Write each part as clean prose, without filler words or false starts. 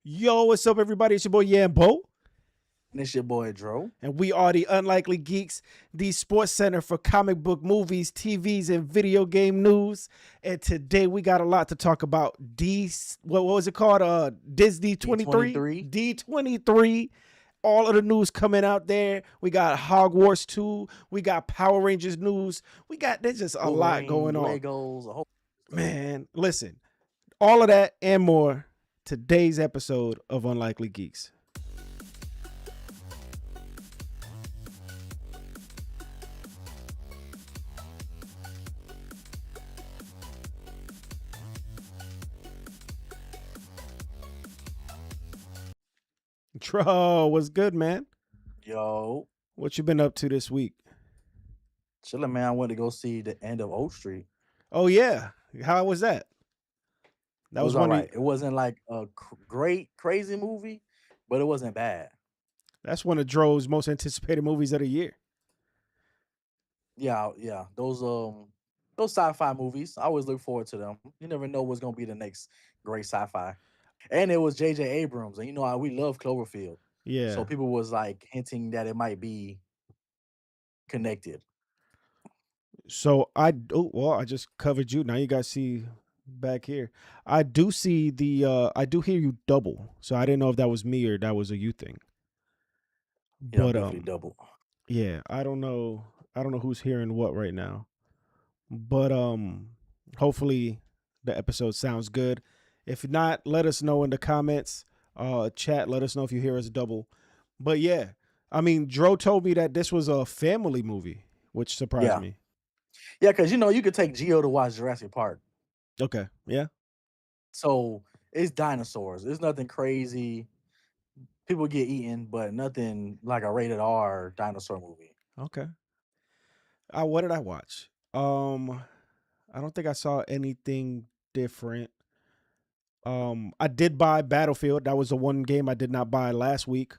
Yo, what's up, everybody? It's your boy Yambo, And it's your boy Dro. and we are the Unlikely Geeks, the sports center for comic book movies, TVs, and video game news. And today we got a lot to talk about. What was it called? Disney 23, D23. D23. All of the news coming out there. We got Hogwarts 2. We got Power Rangers news. There's just a lot Wolverine, going on. Legos, a whole stuff. Man, listen, all of that and more today's episode of Unlikely Geeks. Tro, what's good, man? Yo, What you been up to this week? chillin', man. I went to go see the end of Oak Street. Oh yeah, how was that? It That was was all one of right. It wasn't like a great, crazy movie, but it wasn't bad. that's one of Dro's most anticipated movies of the year. Yeah. Those sci-fi movies, I always look forward to them. You never know what's gonna be the next great sci-fi. And it was J.J. Abrams, and we love Cloverfield. So Yeah. people was like hinting that it might be connected. I just covered you. Now you guys see back here. I do hear you double. So I didn't know if that was me or that was a you thing. Yeah, But definitely double. yeah, I don't know. I don't know who's hearing what right now. But hopefully the episode sounds good. If not, let us know in the comments. Chat, let us know if you hear us double. But yeah, I mean, Dro told me that this was a family movie, which surprised Yeah. me. Yeah, because you could take Geo to watch Jurassic Park. Okay. Yeah. So it's dinosaurs. It's nothing crazy. People get eaten, but nothing like a rated R dinosaur movie. Okay. What did I watch? I don't think I saw anything different. I did buy Battlefield. That was the one game I did not buy last week.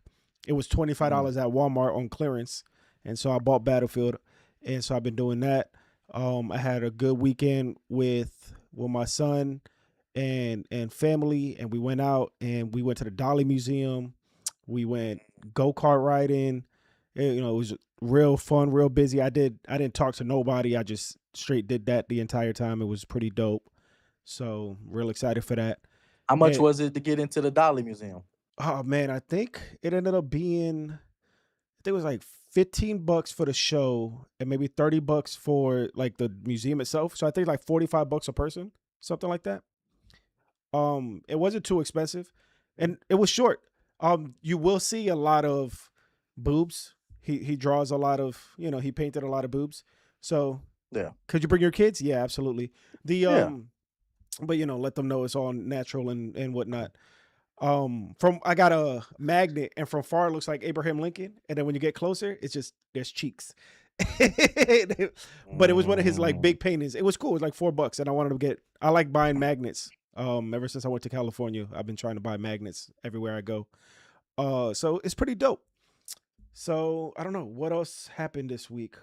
It was Mm. $25 at Walmart on clearance, and so I bought Battlefield, and so I've been doing that. I had a good weekend with my son and family, and we went out and we went to the Dolly Museum. We went go kart riding. It was real fun, real busy. I didn't talk to nobody. I just straight did that the entire time. It was pretty dope. So real excited for that. How much And was it to get into the Dolly Museum? oh man, I think it ended up being I think it was like $15 for the show and maybe $30 for like the museum itself. So I think like $45 a person, something like that. It wasn't too expensive and it was short. You will see a lot of boobs. He draws a lot of, he painted a lot of boobs. So Yeah. could you bring your kids? Yeah, absolutely. The Yeah. but let them know it's all natural and whatnot. From I got a magnet, and from far it looks like Abraham Lincoln, and then when you get closer, it's just there's cheeks. But it was one of his like Mm. big paintings. It was cool. It was like $4, and I wanted to get. I like buying magnets. Ever since I went to California, I've been trying to buy magnets everywhere I go. So it's pretty dope. So I don't know what else happened this week.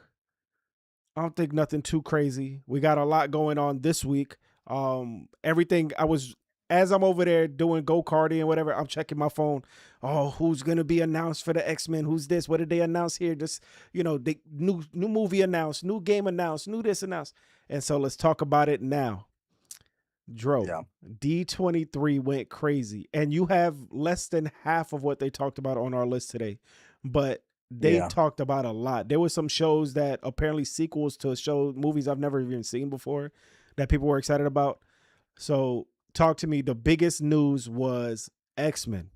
I don't think nothing too crazy. We got a lot going on this week. Everything I was as I'm over there doing go karting and whatever, I'm checking my phone. Oh, who's gonna be announced for the X-Men? Who's this? What did they announce here? Just they new movie announced, new game announced, new this announced. And so let's talk about it now. Dro, Yeah. D23 went crazy. And you have less than half of what they talked about on our list today. But they Yeah. talked about a lot. There were some shows that apparently sequels to show movies I've never even seen before that people were excited about. So talk to me. The biggest news was X-Men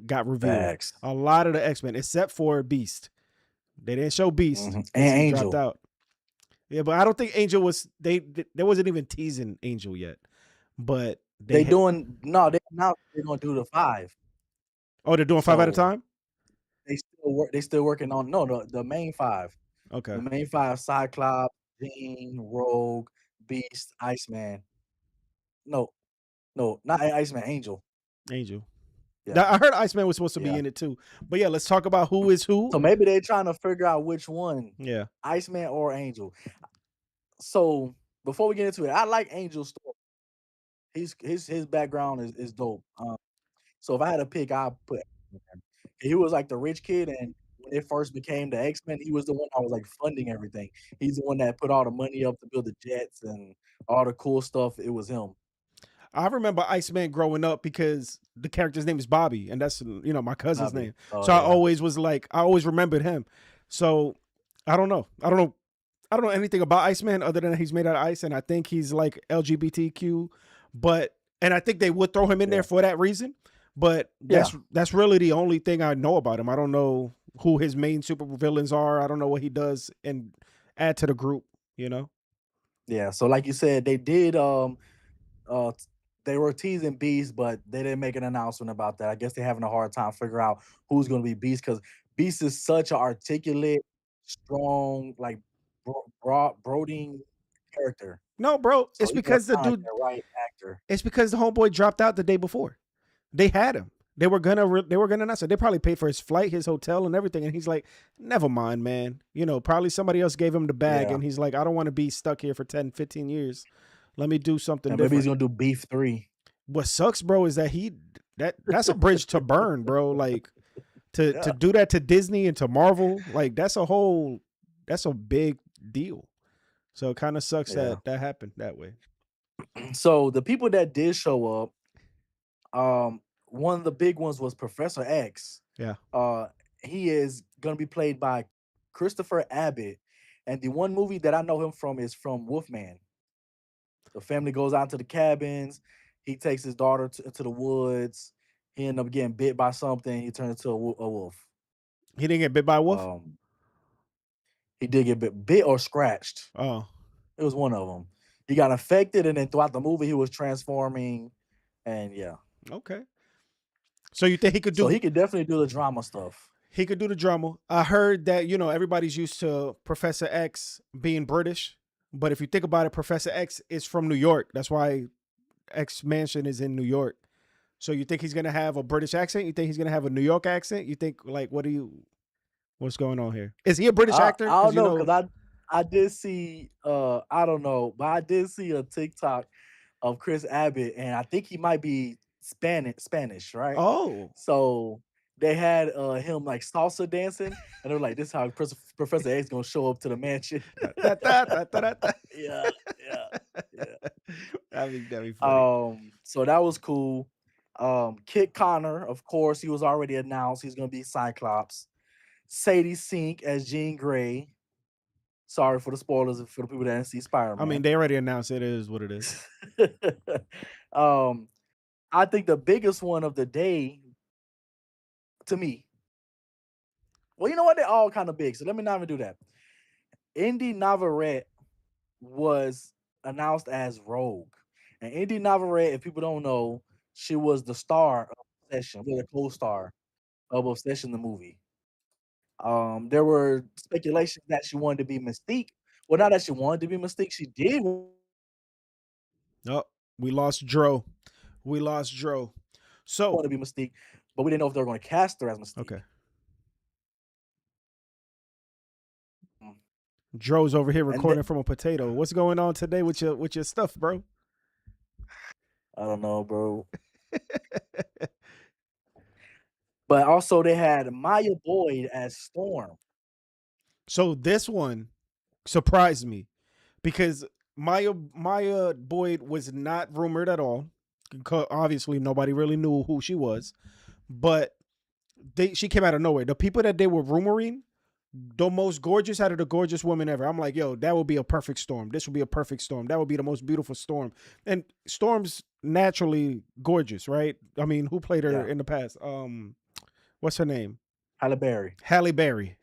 got revealed. Facts. A lot of the X-Men, except for Beast. They didn't show Beast And because he dropped Angel. out. Yeah, but I don't think Angel was there wasn't even teasing Angel yet. But They doing no, they announced they're gonna do the 5. they're doing 5 at a So time? they still working on the main 5. The Okay. main 5, Cyclops, Jean, Rogue, Beast, Iceman. No, no, not Iceman, Angel. Angel. Yeah, Now, I heard Iceman was supposed to be yeah. in it too. But yeah, let's talk about who is who. So maybe they're trying to figure out which one, Yeah. Iceman or Angel. So before we get into it, I like Angel's story. His background is dope. So if I had to pick, I'd put X-Men. He was like the rich kid, and when it first became the X-Men, he was the one that was like funding everything. He's the one that put all the money up to build the jets and all the cool stuff. It was him. I remember Iceman growing up because the character's name is Bobby, and that's my cousin's Bobby. name. Oh So I yeah. always was like, I always remembered him. So I don't know. I don't know anything about Iceman other than he's made out of ice, and I think he's like LGBTQ. But and I think they would throw him in there Yeah. for that reason. But Yeah. that's really the only thing I know about him. I don't know who his main super villains are. I don't know what he does and add to the group. You know. Yeah. So like you said, they did uh t- they were teasing Beast, but they didn't make an announcement about that. I guess they're having a hard time figuring out who's gonna be Beast because Beast is such an articulate, strong, like broad brooding character. No, bro. So you gotta find like the right actor. It's because the homeboy dropped out the day before. They had him. They were gonna announce it. They probably paid for his flight, his hotel, and everything. And he's like, never mind, man. Probably somebody else gave him the bag, Yeah. and he's like, I don't want to be stuck here for 10, 15 years. Let me do something And maybe he's different. gonna do Beef 3. What sucks, bro, is that that's a bridge to burn, bro. Like to Yeah. do that to Disney and to Marvel, like that's a big deal. So it kind of sucks Yeah. that that happened that way. So the people that did show up, one of the big ones was Professor X. Yeah. Uh, he is gonna be played by Christopher Abbott, and the one movie that I know him from is from Wolfman. The family goes out to the cabins. He takes his daughter to the woods. He ended up getting bit by something. He turned into a wolf. He didn't get bit by a wolf. Um, he did get bit or scratched. Oh, It was one of them. He got infected, and then throughout the movie, he was transforming, and yeah. okay. So you think he could So do he could definitely do the drama stuff. He could do the drama. I heard that, everybody's used to Professor X being British. But if you think about it, Professor X is from New York. That's why X Mansion is in New York. So you think he's gonna have a British accent? You think he's gonna have a New York accent? You think like what's going on here? Is he a British actor? I Because don't know because I did see I don't know, but I did see a TikTok of Chris Abbott, and I think he might be Spanish, right? oh, So they had him like salsa dancing, and they're like, "This is how Professor X gonna show up to the mansion." that that. Yeah, yeah, yeah. That'd be funny. So that was cool. Kit Connor, of course, he was already announced. He's gonna be Cyclops. Sadie Sink as Jean Grey. Sorry for the spoilers for the people that didn't see I mean, Spider-Man. they already announced it is what it is. um, I think the biggest one of the day to me. Well, you know what? They're all kind of big, so let me not even do that. Indy Navarrete was announced as Rogue, and Indy Navarrete, if people don't know, she was the star of Obsession, was a co-star of Obsession, the movie. There were speculations that she wanted to be Mystique. Well, not that she wanted to be Mystique, she did want Oh, we lost Dro. We lost Dro. So to be Mystique, but we didn't know if they were going to cast her as okay. Mystique. Mm. Dro's over here And recording from a potato. What's going on today with your stuff, bro? I don't know, bro. But also they had Maya Boyd as Storm. So this one surprised me because Maya Boyd was not rumored at all. Obviously, nobody really knew who she was, but she came out of nowhere. The people that they were rumoring, the most gorgeous out of the gorgeous women ever. I'm like, yo, that would be a perfect storm. This would be a perfect storm. That would be the most beautiful storm. And Storm's naturally gorgeous, right? I mean, who played her Yeah, in the past? What's her name? Halle Berry. Halle Berry.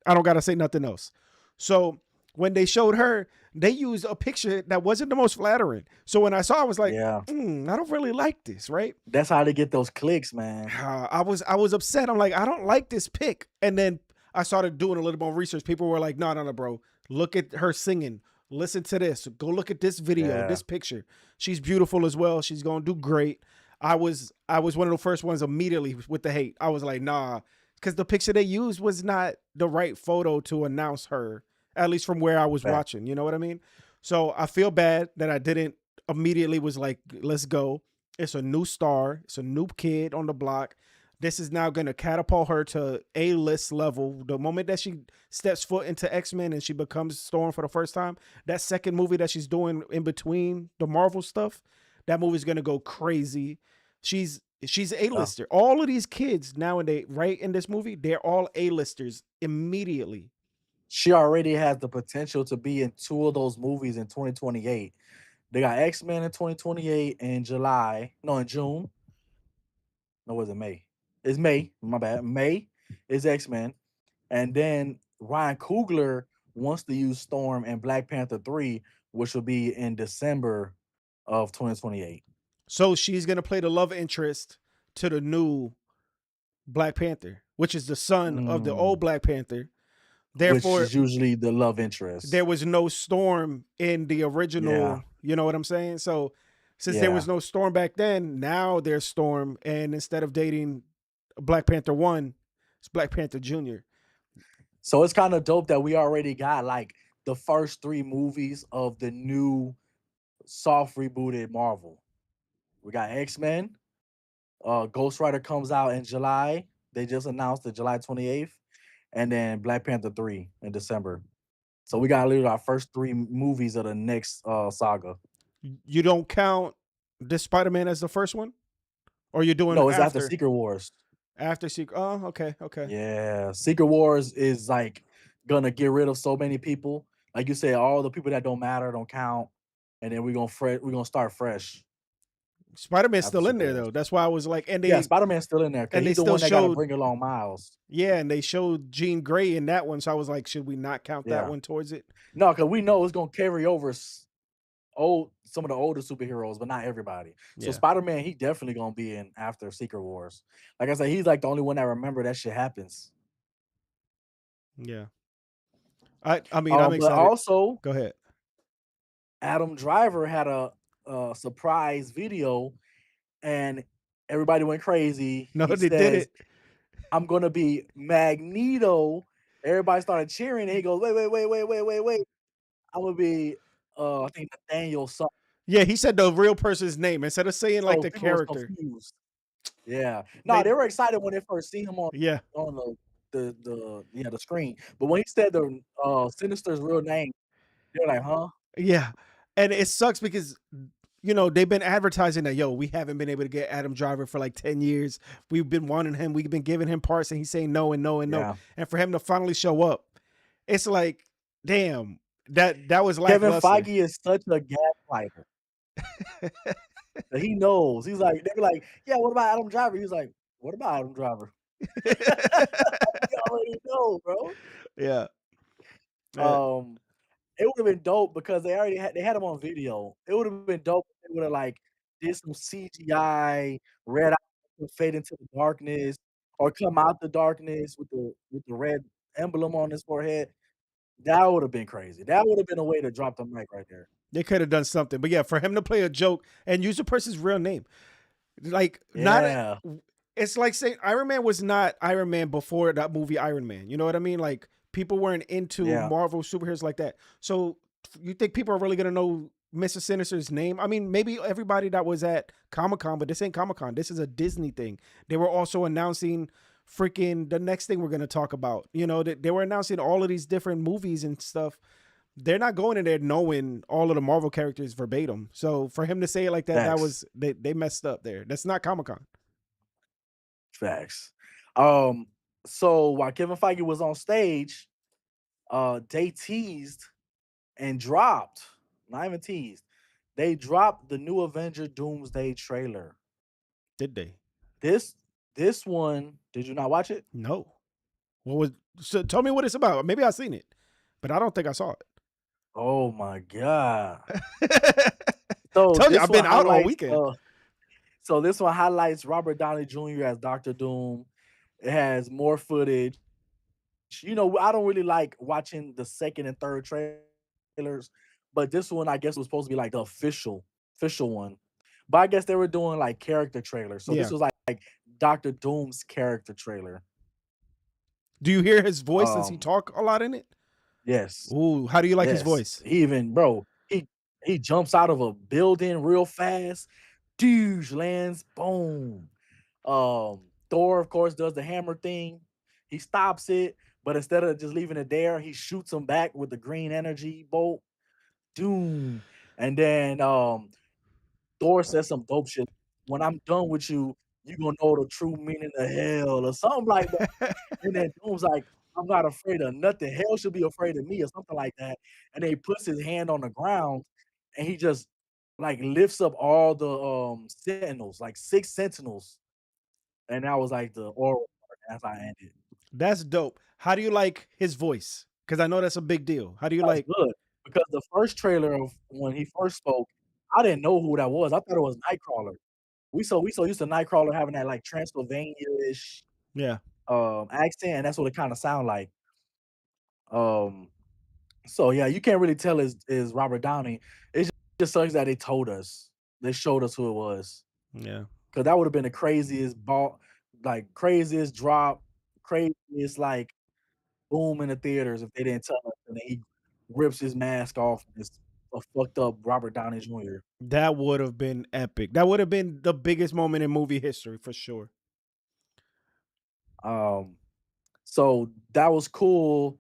I don't gotta say nothing else. So when they showed her, they used a picture that wasn't the most flattering. So when I saw, I was like, Yeah, I don't really like this, right? that's how they get those clicks, man. I was upset. I'm like, I don't like this pic. And then I started doing a little more research. People were like, no, bro. Look at her singing. Listen to this. Go look at this video, Yeah, this picture. She's beautiful as well. She's gonna do great. I was one of the first ones immediately with the hate. I was like, nah, because the picture they used was not the right photo to announce her, at least from where I was fact. watching. You know what I mean? So I feel bad that I didn't immediately was like, let's go. It's a new star. It's a new kid on the block. This is now going to catapult her to A-list level. The moment that she steps foot into X-Men and she becomes Storm for the first time, that second movie that she's doing in between the Marvel stuff, that movie's going to go crazy. She's Yeah. A-lister. All of these kids nowadays, right in this movie, they're all A-listers immediately. She already has the potential to be in two of those movies in 2028. They got X-Men in 2028 in July. No, in June. No, was it May? It's May. My bad. May is X-Men. And then Ryan Coogler wants to use Storm and Black Panther 3, which will be in December of 2028. So she's going to play the love interest to the new Black Panther, which is the son of the old Mm, Black Panther. which Therefore, is usually the love interest. there was no Storm in the Yeah. original. You know what I'm saying? So, since there was Yeah. no Storm back then, now there's Storm, and instead of dating Black Panther 1, it's Black Panther Junior. So it's kind of dope that we already got like the first three movies of the new soft rebooted Marvel. We got X-Men. Ghost Rider comes out in July. They just announced it July 28th. And then Black Panther 3 in December. So we got literally our first three movies of the next saga. You don't count this Spider-Man as the first one? Or you're doing No, it's after after? Secret Wars. After Secret. Oh, okay, okay. Yeah. Secret Wars is like gonna get rid of so many people. Like you said, all the people that don't matter don't count. And then we're gonna start fresh Spider-Man's after still in Secret there Wars. though. That's why I was like, Yeah, Spider-Man's still in there because and they he's the still one that gotta showed bring along Miles. yeah, and they showed Jean Grey in that one. So I was like, should we not count that Yeah. one towards it? No, because we know it's gonna carry over some of the older superheroes, but not everybody. So Yeah. Spider-Man, he definitely gonna be in after Secret Wars. Like I said, he's like the only one that remember that shit happens. Yeah. I mean, I'm But excited. also Go ahead. Adam Driver had a surprise video, and everybody went crazy. No, He they did says, it. "I'm gonna be Magneto." Everybody started cheering, and he goes, "Wait, wait, wait, wait, wait, wait, wait! I'm gonna be, I think Nathaniel something." Yeah, he said the real person's name instead of saying like So the people was character. confused. Yeah. No, They they were excited when they first see him yeah. on the screen. But when he said the Sinister's real name, they're like, "Huh?" Yeah. And it sucks because they've been advertising that we haven't been able to get Adam Driver for like 10 years. We've been wanting him, we've been giving him parts and he's saying no and no and no. Yeah. And for him to finally show up, it's like, damn, that was Kevin lackluster. Feige is such a gaslighter that he knows. He's like, they be like, "Yeah, what about Adam Driver?" He's like, "What about Adam Driver?" You already know, bro. Yeah. Uh, Um, it would have been dope because they had him on video. It would have been dope if they would have like did some CGI, red eyes fade into the darkness, or come out the darkness with the red emblem on his forehead. That would have been crazy. That would have been a way to drop the mic right there. they could have done something. But yeah, for him to play a joke and use the person's real name. Like not Yeah, it's like saying Iron Man was not Iron Man before that movie Iron Man. You know what I mean? Like people weren't into yeah, Marvel superheroes like that. So you think people are really gonna know Mr. Sinister's name? I mean, maybe everybody that was at Comic Con, but this ain't Comic Con. This is a Disney thing. They were also announcing freaking the next thing we're gonna talk about. They were announcing all of these different movies and stuff. They're not going in there knowing all of the Marvel characters verbatim. So for him to say it like that, that facts, was they messed up there. That's not Comic Con. facts. Um, so while Kevin Feige was on stage, they teased and dropped, not even teased, they dropped the new Avenger Doomsday trailer. Did they? This this one, did you not watch it? No. What was so tell me what it's about. Maybe I've seen it, but I don't think I saw Oh my god. it. So Told you this I've one been out all highlights weekend. Robert Downey Jr. as Doctor Doom. It has more footage. I don't really like watching the second and third trailers, but this one I guess was supposed to be like the official one. But I guess they were doing like character trailers. So this Yeah. was like Doctor Doom's character trailer. Do you hear his voice? Does he Um, talk a lot in it? yes. Ooh, how do you like his Yes. voice? He even, bro, he jumps out of a building real fast. Douche lands, boom. Thor, of course, does the hammer thing. He stops it, but instead of just leaving it there, he shoots him back with the green energy bolt. Doom. And then Thor says some dope shit. When I'm done with you, you gonna know the true meaning of hell or something like that. And then Doom's like, I'm not afraid of nothing. Hell should be afraid of me or something like that. And then he puts his hand on the ground and he just like lifts up all the sentinels, like 6 sentinels. And that was like the oral part as I ended. That's dope. How do you like his voice? Because I know that's a big deal. How do you That was like? good because the first trailer of when he first spoke, I didn't know who that was. I thought it was Nightcrawler. We so used to Nightcrawler having that like Transylvania-ish Yeah, accent, and that's what it kind of sound like. Um, so yeah, you can't really tell is Robert Downey. It just sucks that they told us. They showed us who it was. yeah. Cause that would have been the craziest ball, like craziest drop, craziest like boom in the theaters if they didn't tell us. And then he rips his mask off and it's a fucked up Robert Downey Jr. That would have been epic. That would have been the biggest moment in movie history for sure. Um, so that was cool.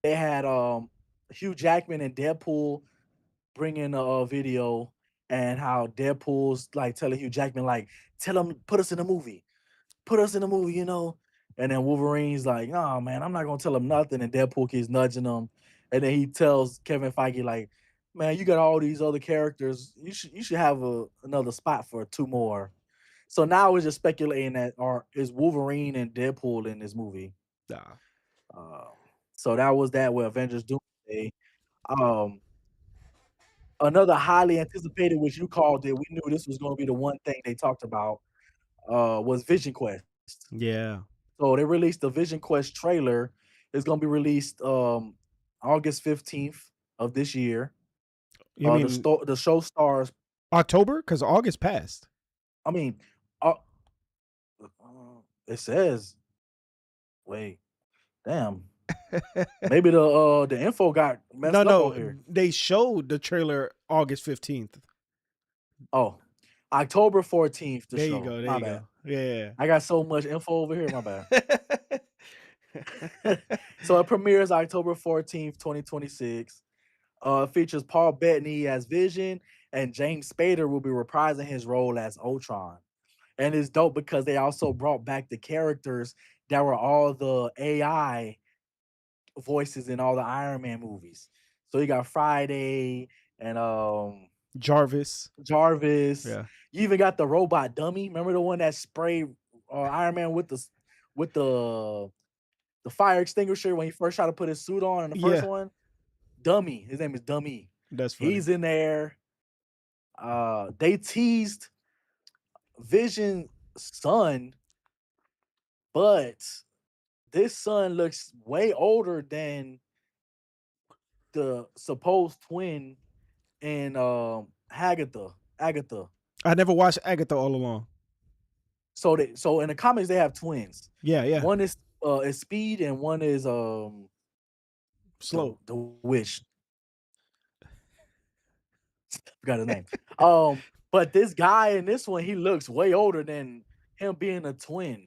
They had Hugh Jackman and Deadpool bring in a video and how Deadpool's like telling Hugh Jackman like tell him put us in the movie, you know. And then Wolverine's like, "Nah, man, I'm not gonna tell him nothing." And Deadpool keeps nudging him, and then he tells Kevin Feige like, "Man, you got all these other characters. You should have another spot for 2 more." So now we're just speculating that are is Wolverine and Deadpool in this movie. Nah. Um, so that was that with Avengers Doomsday. Um, Another highly anticipated, which you called it, we knew this was going to be the one thing they talked about, was Vision Quest. Yeah. So they released the Vision Quest trailer. It's going to be released August 15th of this year. You mean The show stars, October? Because August passed. I mean, uh, it says, wait, damn, maybe the info got No, messed up no. on here. They showed the trailer August 15th. Oh, October 14th, the There you show. go. There My you bad. go. Yeah. I got so much info over here. My bad. So it premieres October 14th, 2026. It features Paul Bettany as Vision, and James Spader will be reprising his role as Ultron. And it's dope because they also brought back the characters that were all the AI voices in all the Iron Man movies. So you got Friday and Jarvis. Jarvis. Yeah. You even got the robot dummy. Remember the one that sprayed Iron Man with the fire extinguisher when he first tried to put his suit on in the first Yeah. one? Dummy. His name is Dummy. That's funny. He's in there. They teased Vision's son, but this son looks way older than the supposed twin in Agatha. I never watched Agatha all along. So in the comics they have twins. Yeah. Yeah. One is Speed and one is Slow. the witch. Forgot his name. But this guy in this one, he looks way older than him being a twin.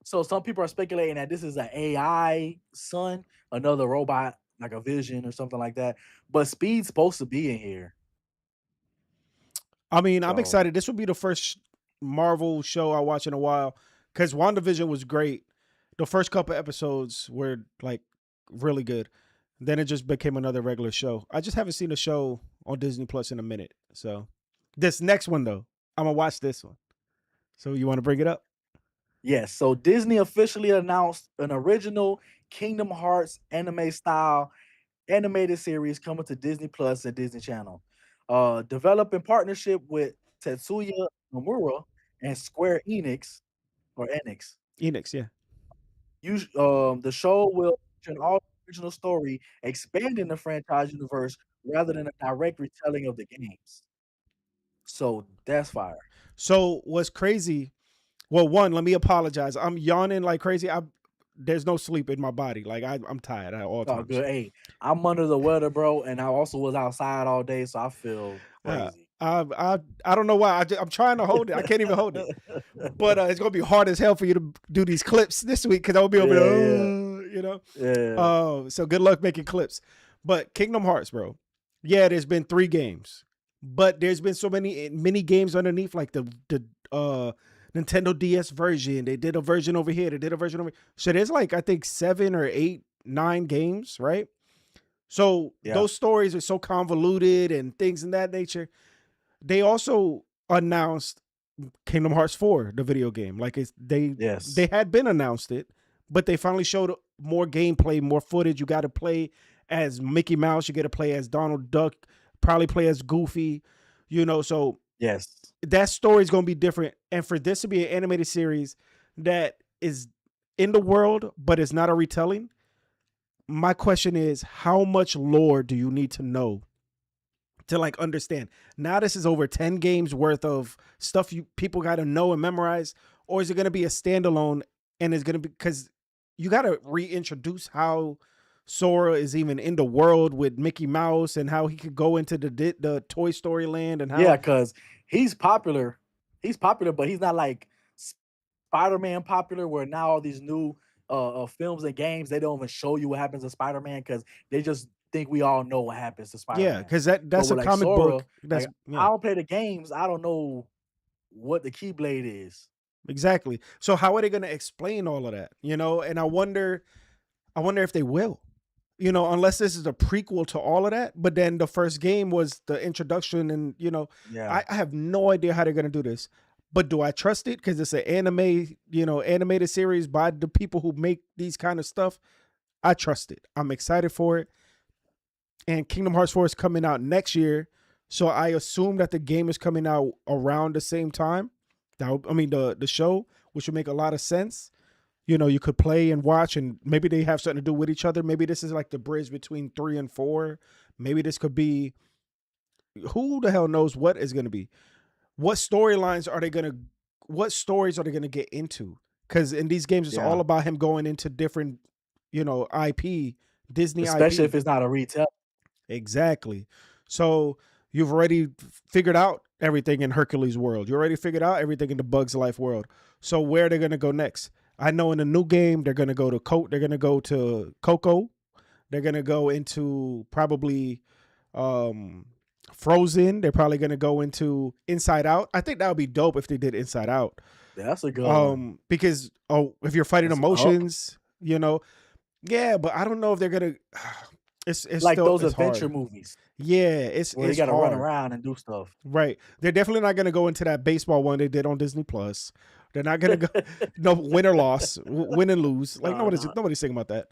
So some people are speculating that this is an AI son, another robot, like a Vision or something like that. But Speed's supposed to be in here. I mean, I'm So excited. This will be the first Marvel show I watch in a while because WandaVision was great. The first couple episodes were like really good. Then it just became another regular show. I just haven't seen a show on Disney Plus in a minute. So this next one though, I'm gonna watch this one. So you want to bring it up? yes, so Disney officially announced an original Kingdom Hearts anime style animated series coming to Disney Plus and Disney Channel. Developed in partnership with Tetsuya Nomura and Square Enix or Enix. Enix, yeah. The show will feature an all original story, expanding the franchise universe rather than a direct retelling of the games. So that's fire. So what's crazy? Well, one, let me apologize. I'm yawning like crazy. There's no sleep in my body. Like I'm tired at all Oh, times. good. Hey, I'm under the weather, bro, and I also was outside all day, so I feel Uh, crazy. I don't know why. I'm trying to hold it. I can't even hold it. But it's gonna be hard as hell for you to do these clips this week because I'll be over there, Yeah, yeah, you know. yeah, So good luck making clips. But Kingdom Hearts, bro. Yeah, there's been 3 games, but there's been so many games underneath, like the Nintendo DS version. They did a version over here. They did a version over. So there's like I think 7 or 8, 9 games, right? So yeah. those stories are so convoluted and things in that nature. They also announced Kingdom Hearts 4, the video game. Like they Yes, had been announced it, but they finally showed more gameplay, more footage. You got to play as Mickey Mouse, you get to play as Donald Duck, probably play as Goofy, so yes, that story is going to be different. And for this to be an animated series that is in the world but it's not a retelling, my question is how much lore do you need to know to like understand? Now this is over 10 games worth of stuff you people got to know and memorize, or is it going to be a standalone and it's going to be because you got to reintroduce how Sora is even in the world with Mickey Mouse and how he could go into the Toy Story land and how yeah. Because he's popular. He's popular, but he's not like Spider-Man popular, where now all these new films and games they don't even show you what happens to Spider-Man because they just think we all know what happens to yeah, Spider-Man. because But that's a with like comic Sora, book. That's like yeah, I don't play the games, I don't know what the Keyblade is. exactly. So how are they going to explain all of that? And I wonder if they will. Unless this is a prequel to all of that. But then the first game was the introduction, and Yeah, I have no idea how they're gonna do this. But do I trust it? Because it's an animated series by the people who make these kind of stuff. I trust it. I'm excited for it. And Kingdom Hearts 4 is coming out next year. So I assume that the game is coming out around the same time. I mean the show, which would make a lot of sense. You could play and watch, and maybe they have something to do with each other. Maybe this is like the bridge between 3 and 4. Maybe this could be, who the hell knows what is going to be. What storylines are they going to, what stories are they going to get into? Because in these games, it's all yeah. about him going into different, IP, Disney Especially if IP. it's not a retail. Exactly. So you've already figured out everything in Hercules world. You already figured out everything in the Bugs Life world. So where are they gonna go next? I know in the new game they're gonna go to They're gonna go to Coco. They're gonna go into probably um Frozen. They're probably gonna go into Inside Out. I think that would be dope if they did Inside Out. That's a good one. Because if you're fighting That's up. emotions, yeah, but I don't know if they're gonna. It's Like still those it's adventure hard. movies Yeah, it's where you it's gotta run hard. around and do stuff. Right. They're definitely not gonna go into that baseball one they did on Disney Plus. They're not gonna go no win or loss, win and lose. Like Nah, nobody's nah. nobody's saying about that.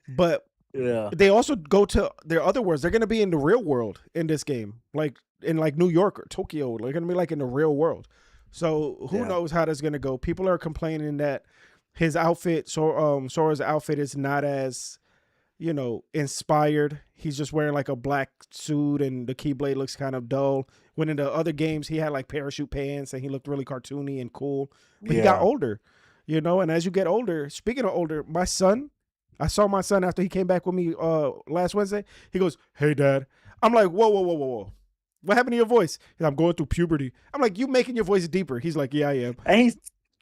But Yeah, they also go to their other worlds. They're gonna be in the real world in this game, like in like New York or Tokyo. They're gonna be like in the real world. So who yeah, knows how that's gonna go? People are complaining that his outfit, Sora's outfit, is not as inspired. He's just wearing like a black suit and the Keyblade looks kind of dull. When in the other games, he had like parachute pants and he looked really cartoony and cool. But he got yeah. older, and as you get older, speaking of older, I saw my son after he came back with me last Wednesday. He goes, "Hey, Dad." I'm like, "Whoa, whoa, whoa, whoa, whoa. What happened to your voice?" He's, "I'm going through puberty." I'm like, "You making your voice deeper?" He's like, "Yeah, I am." And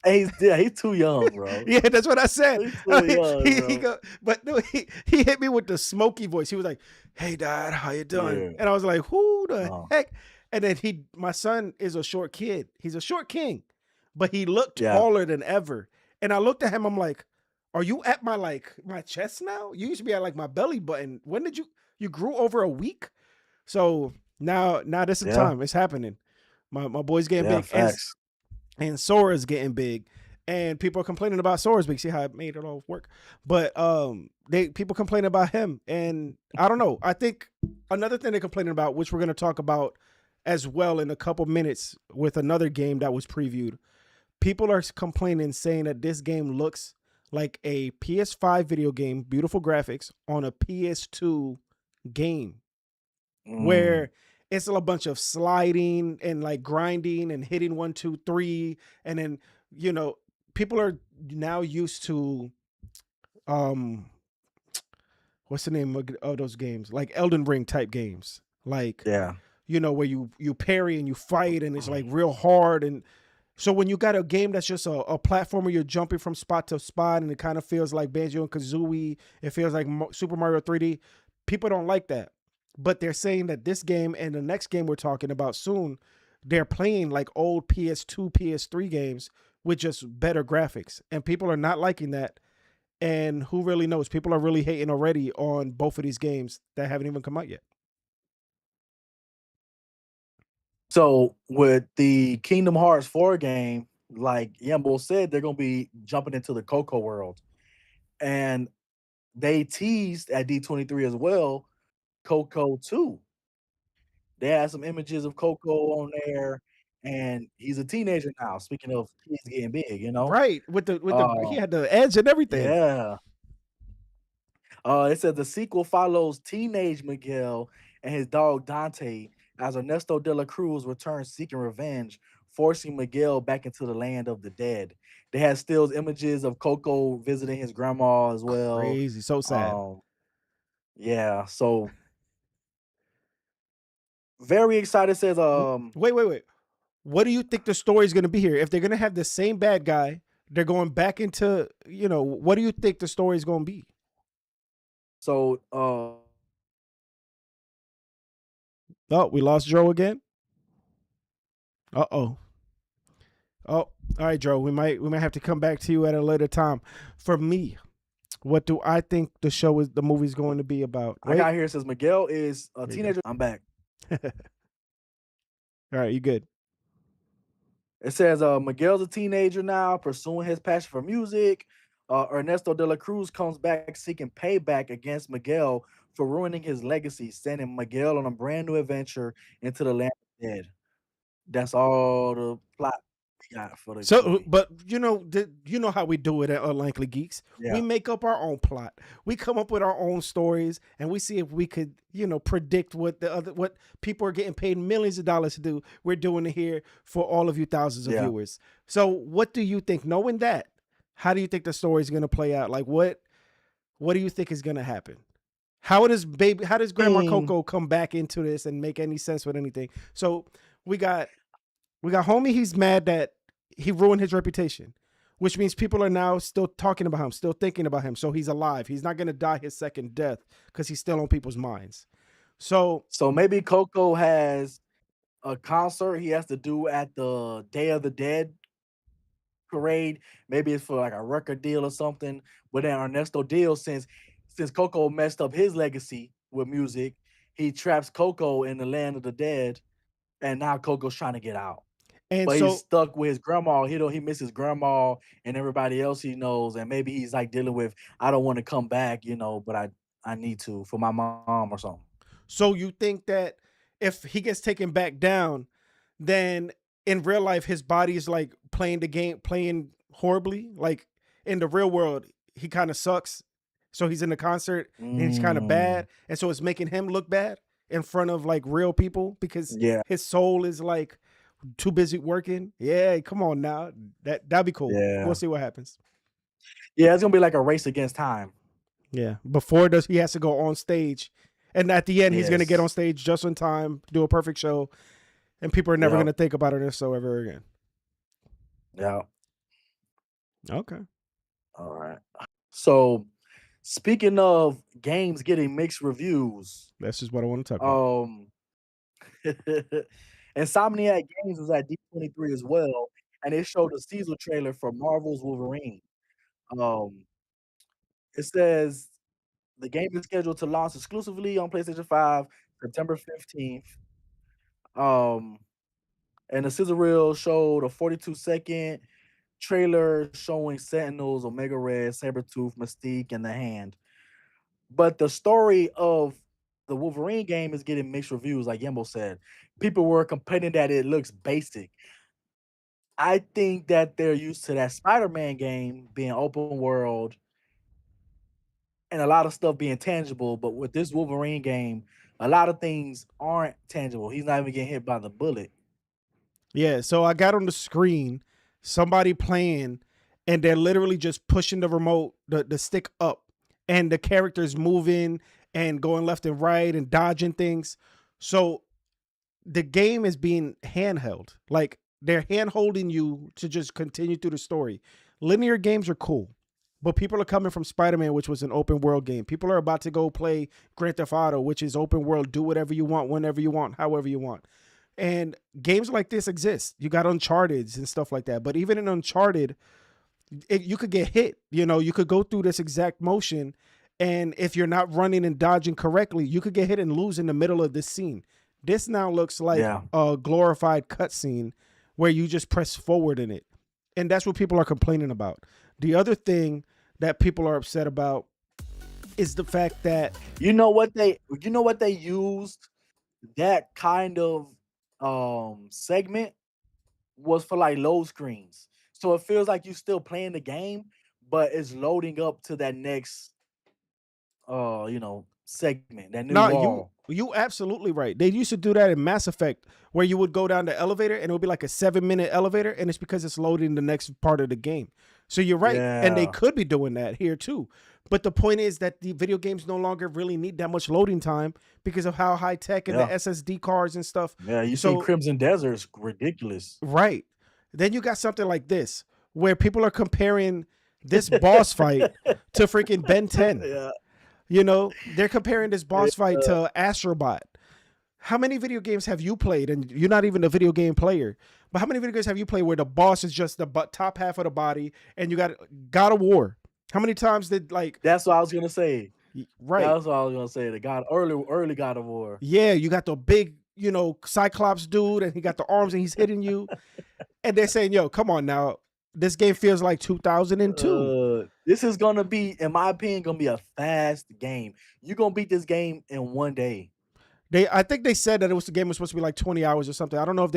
he's too young, bro. Yeah, that's what I said. He's too young, He bro. go, but no, he hit me with the smoky voice. He was like, "Hey, Dad, how you doing?" Yeah. And I was like, "Who the Oh, heck?" And then my son is a short kid. He's a short king, but he looked yeah. taller than ever. And I looked at him. I'm like, "Are you at my chest now? You used to be at like my belly button. When did you grew over a week?" So now this is the Yeah. time. It's happening. My boy's getting Yeah. big, Facts. and Sora's getting big, and people are complaining about Sora's big. See how I made it all work, but people complaining about him, and I don't know. I think another thing they're complaining about, which we're going to talk about as well in a couple minutes with another game that was previewed. People are complaining, saying that this game looks like a PS5 video game, beautiful graphics on a PS2 game Mm, where it's a bunch of sliding and like grinding and hitting 1, 2, 3, and then you know people are now used to um what's the name of those games, like Elden Ring type games, like yeah. where you parry and you fight and it's like real hard. And so when you got a game that's just a platformer, you're jumping from spot to spot, and it kind of feels like Banjo and Kazooie. It feels like Super Mario 3D. People don't like that, but they're saying that this game and the next game we're talking about soon, they're playing like old PS2, PS3 games with just better graphics, and people are not liking that. And who really knows? People are really hating already on both of these games that haven't even come out yet. So with the Kingdom Hearts 4 game, like Yambo said, they're gonna be jumping into the Coco world. And they teased at D23 as well, Coco 2. They had some images of Coco on there, and he's a teenager now. Speaking of kids getting big, you know? Right, with the he Uh, had the edge and everything. yeah. It says the sequel follows teenage Miguel and his dog Dante as Ernesto de la Cruz returns seeking revenge, forcing Miguel back into the land of the dead. They had stills images of Coco visiting his grandma as well. Crazy, so sad. Um, yeah, so very excited. Says Wait. What do you think the story is going to be here? If they're going to have the same bad guy, they're going back into, what do you think the story is going to be? so Oh, we lost Joe again. Uh-oh. Oh, all right, Joe. We might have to come back to you at a later time. For me, what do I think the movie's going to be about? I Wait. got here. It says Miguel is a There you go. teenager. I'm back. All right, you good. It says Miguel's a teenager now, pursuing his passion for music. Ernesto de la Cruz comes back seeking payback against Miguel for ruining his legacy, sending Miguel on a brand new adventure into the land of the dead. That's all the plot we got for the So, movie. but you know how we do it at Unlikely Geeks. We Yeah, make up our own plot. We come up with our own stories, and we see if we could, predict what people are getting paid millions of dollars to do. We're doing it here for all of you thousands of yeah. viewers. So, what do you think? Knowing that, how do you think the story is going to play out? Like, what do you think is going to happen? How does Grandma Mm, Coco come back into this and make any sense with anything? So, we got we got homie. He's mad that he ruined his reputation, which means people are now still talking about him, still thinking about him. So he's alive. He's not going to die his second death because he's still on people's minds. So, so maybe Coco has a concert he has to do at the Day of the Dead parade. Maybe it's for like a record deal or something. But then Ernesto deal since Coco messed up his legacy with music, he traps Coco in the land of the dead, and now Coco's trying to get out. and But he's so, stuck with his grandma. He misses grandma and everybody else he knows, and maybe he's like dealing with I don't want to come back, but I need to for my mom or something. so you think that if he gets taken back down, then in real life, his body is like playing the game, playing horribly. Like in the real world, he kind of sucks. So he's in the concert and he's kind of Mm, bad. And so it's making him look bad in front of like real people because yeah, his soul is like too busy working. Yeah, come on now. That'd be cool. We'll yeah, see what happens. yeah. It's gonna be like a race against time. Yeah. Before does he has to go on stage. And at the end, he's gonna get on Yes. stage just in time, do a perfect show, and people are never Yep. gonna think about it or so ever again. Yeah. Okay. All right. So, speaking of games getting mixed reviews, That's just what I want to talk about. um, Insomniac Games was at D23 as well, and it showed a teaser trailer for Marvel's Wolverine. Um, it says the game is scheduled to launch exclusively on PlayStation 5 September 15th. Um, and the sizzle reel showed a 42-second trailer showing Sentinels, Omega Red, Sabretooth, Mystique, and the Hand. But the story of the Wolverine game is getting mixed reviews, like Yembo said. People were complaining that it looks basic. I think that they're used to that Spider-Man game being open world and a lot of stuff being tangible, but with this Wolverine game, a lot of things aren't tangible. He's not even getting hit by the bullet. Yeah. So I got on the screen somebody playing, and they're literally just pushing the remote, the stick up, and the characters moving and going left and right and dodging things. So the game is being handheld. Like they're hand holding you to just continue through the story. Linear games are cool, but people are coming from Spider-Man, which was an open world game. People are about to go play Grand Theft Auto, which is open world. Do whatever you want, whenever you want, however you want. And games like this exist. You got Uncharted and stuff like that. But even in Uncharted, you could get hit. You could go through this exact motion, and if you're not running and dodging correctly, you could get hit and lose in the middle of this scene. This now looks like Yeah. a glorified cutscene where you just press forward in it, and that's what people are complaining about. The other thing that people are upset about is the fact that You know what they used that kind of segment was for like load screens. So it feels like you're still playing the game, but it's loading up to that next segment, that new no, you wall. you absolutely right. They used to do that in Mass Effect, where you would go down the elevator and it would be like a 7-minute elevator, and it's because it's loading the next part of the game. So you're right, and they Yeah. could be doing that here too. But the point is that the video games no longer really need that much loading time because of how high tech and the Yeah. SSD cards and stuff. Yeah. You seen So Crimson Desert's ridiculous. right, then you got something like this where people are comparing this boss fight to freaking Ben 10. Yeah. They're comparing this boss fight to Astrobot. How many video games have you played? And you're not even a video game player, but how many video games have you played where the boss is just the top half of the body and you got God of War? How many times did That's what I was gonna say. right? That's what I was gonna say. The God early God of War. Yeah, you got the big, Cyclops dude and he got the arms and he's hitting you. And they're saying, yo, come on now. This game feels like 2002. This is gonna be, in my opinion, gonna be a fast game. You're gonna beat this game in one day. I think they said that the game was supposed to be like 20 hours or something. I don't know if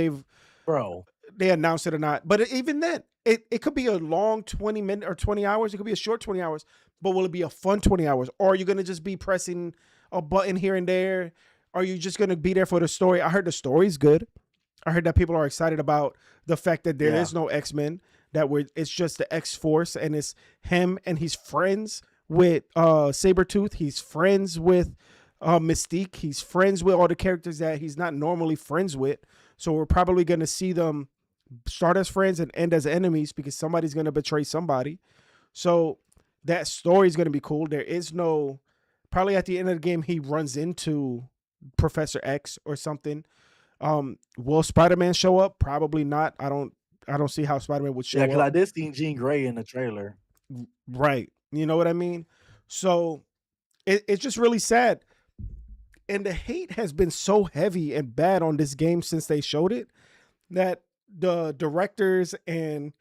they announced it or not. But even then, it could be a long 20-minute or 20 hours. It could be a short 20 hours. But will it be a fun 20 hours? Or are you going to just be pressing a button here and there? Are you just going to be there for the story? I heard the story's good. I heard that people are excited about the fact that there is no X-Men, it's just the X-Force, and it's him, and he's friends with Sabretooth. He's friends with Mystique. He's friends with all the characters that he's not normally friends with. So we're probably going to see them start as friends and end as enemies because somebody's going to betray somebody. So that story is going to be cool. There is no, probably at the end of the game, he runs into Professor X or something. Will Spider-Man show up? Probably not. I don't see how Spider-Man would show Yeah, up. because I did see Jean Grey in the trailer. Right. You know what I mean? So it's just really sad. And the hate has been so heavy and bad on this game since they showed it that the directors and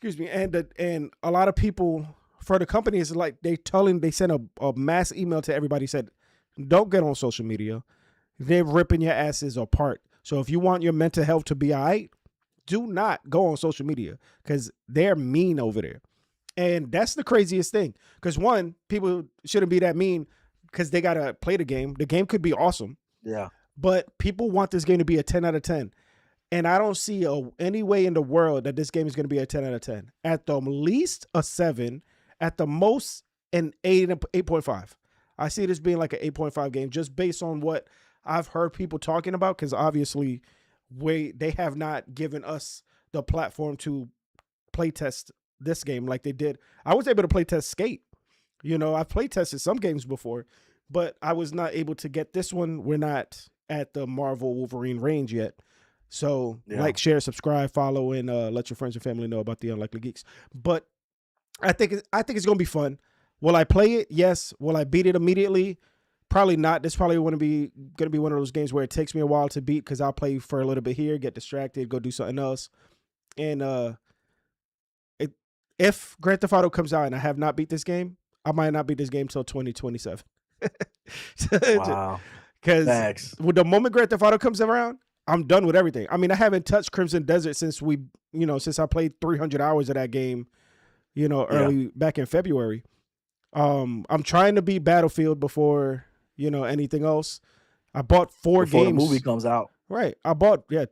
and a lot of people for the company is like they sent a mass email to everybody, said, don't get on social media. They're ripping your asses apart. So if you want your mental health to be all right, do not go on social media because they're mean over there. And that's the craziest thing. Because one, people shouldn't be that mean because they got to play the game. The game could be awesome. Yeah. But people want this game to be a 10 out of 10. And I don't see any way in the world that this game is going to be a 10 out of 10. At the least, a 7. At the most, an 8.5. I see this being like an 8.5 game just based on what I've heard people talking about, because obviously they have not given us the platform to play test this game like they did. I was able to play test Skate. I've play tested some games before, but I was not able to get this one. We're not at the Marvel Wolverine range yet. So like, share, subscribe, follow, and let your friends and family know about the Unlikely Geeks. But I think it's gonna be fun. Will I play it? Yes. Will I beat it immediately? Probably not. This probably gonna be one of those games where it takes me a while to beat because I'll play for a little bit here, get distracted, go do something else. And if Grand Theft Auto comes out and I have not beat this game, I might not beat this game till 2027. Wow. Because with the moment Grand Theft Auto comes around, I'm done with everything. I mean, I haven't touched Crimson Desert since since I played 300 hours of that game, early back in February. I'm trying to beat Battlefield before, anything else. I bought 4 before games. The movie comes out. Right.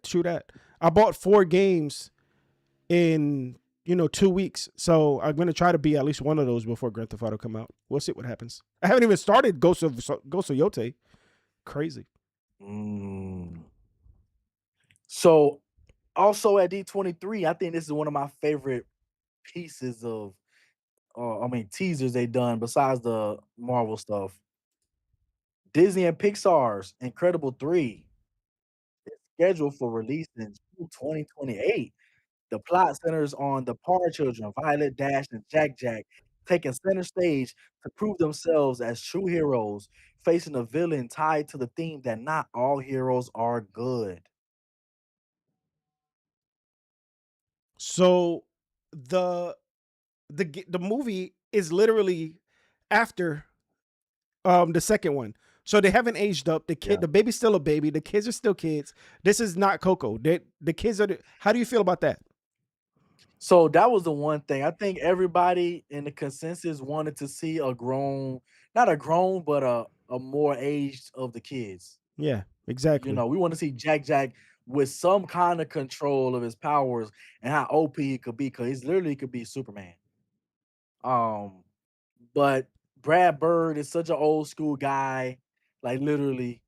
True that. I bought 4 games in, 2 weeks. So I'm going to try to beat at least one of those before Grand Theft Auto come out. We'll see what happens. I haven't even started Ghost of Yote. Crazy. So also at D23, I think this is one of my favorite pieces of I mean teasers they done besides the Marvel stuff. Disney and Pixar's Incredible 3 is scheduled for release in June 2028. The plot centers on the Power Children, Violet, Dash, and Jack Jack, taking center stage to prove themselves as true heroes, facing a villain tied to the theme that not all heroes are good. So the the movie is literally after the second one. So they haven't aged up. Yeah. The baby's still a baby. The kids are still kids. This is not Coco. The kids are. How do you feel about that? So that was the one thing. I think everybody in the consensus wanted to see a grown, not a grown, but a more aged of the kids. Yeah, You exactly. know, we want to see Jack Jack with some kind of control of his powers and how OP he could be, because he's literally could be Superman. Um, but Brad Bird is such an old school guy, like literally.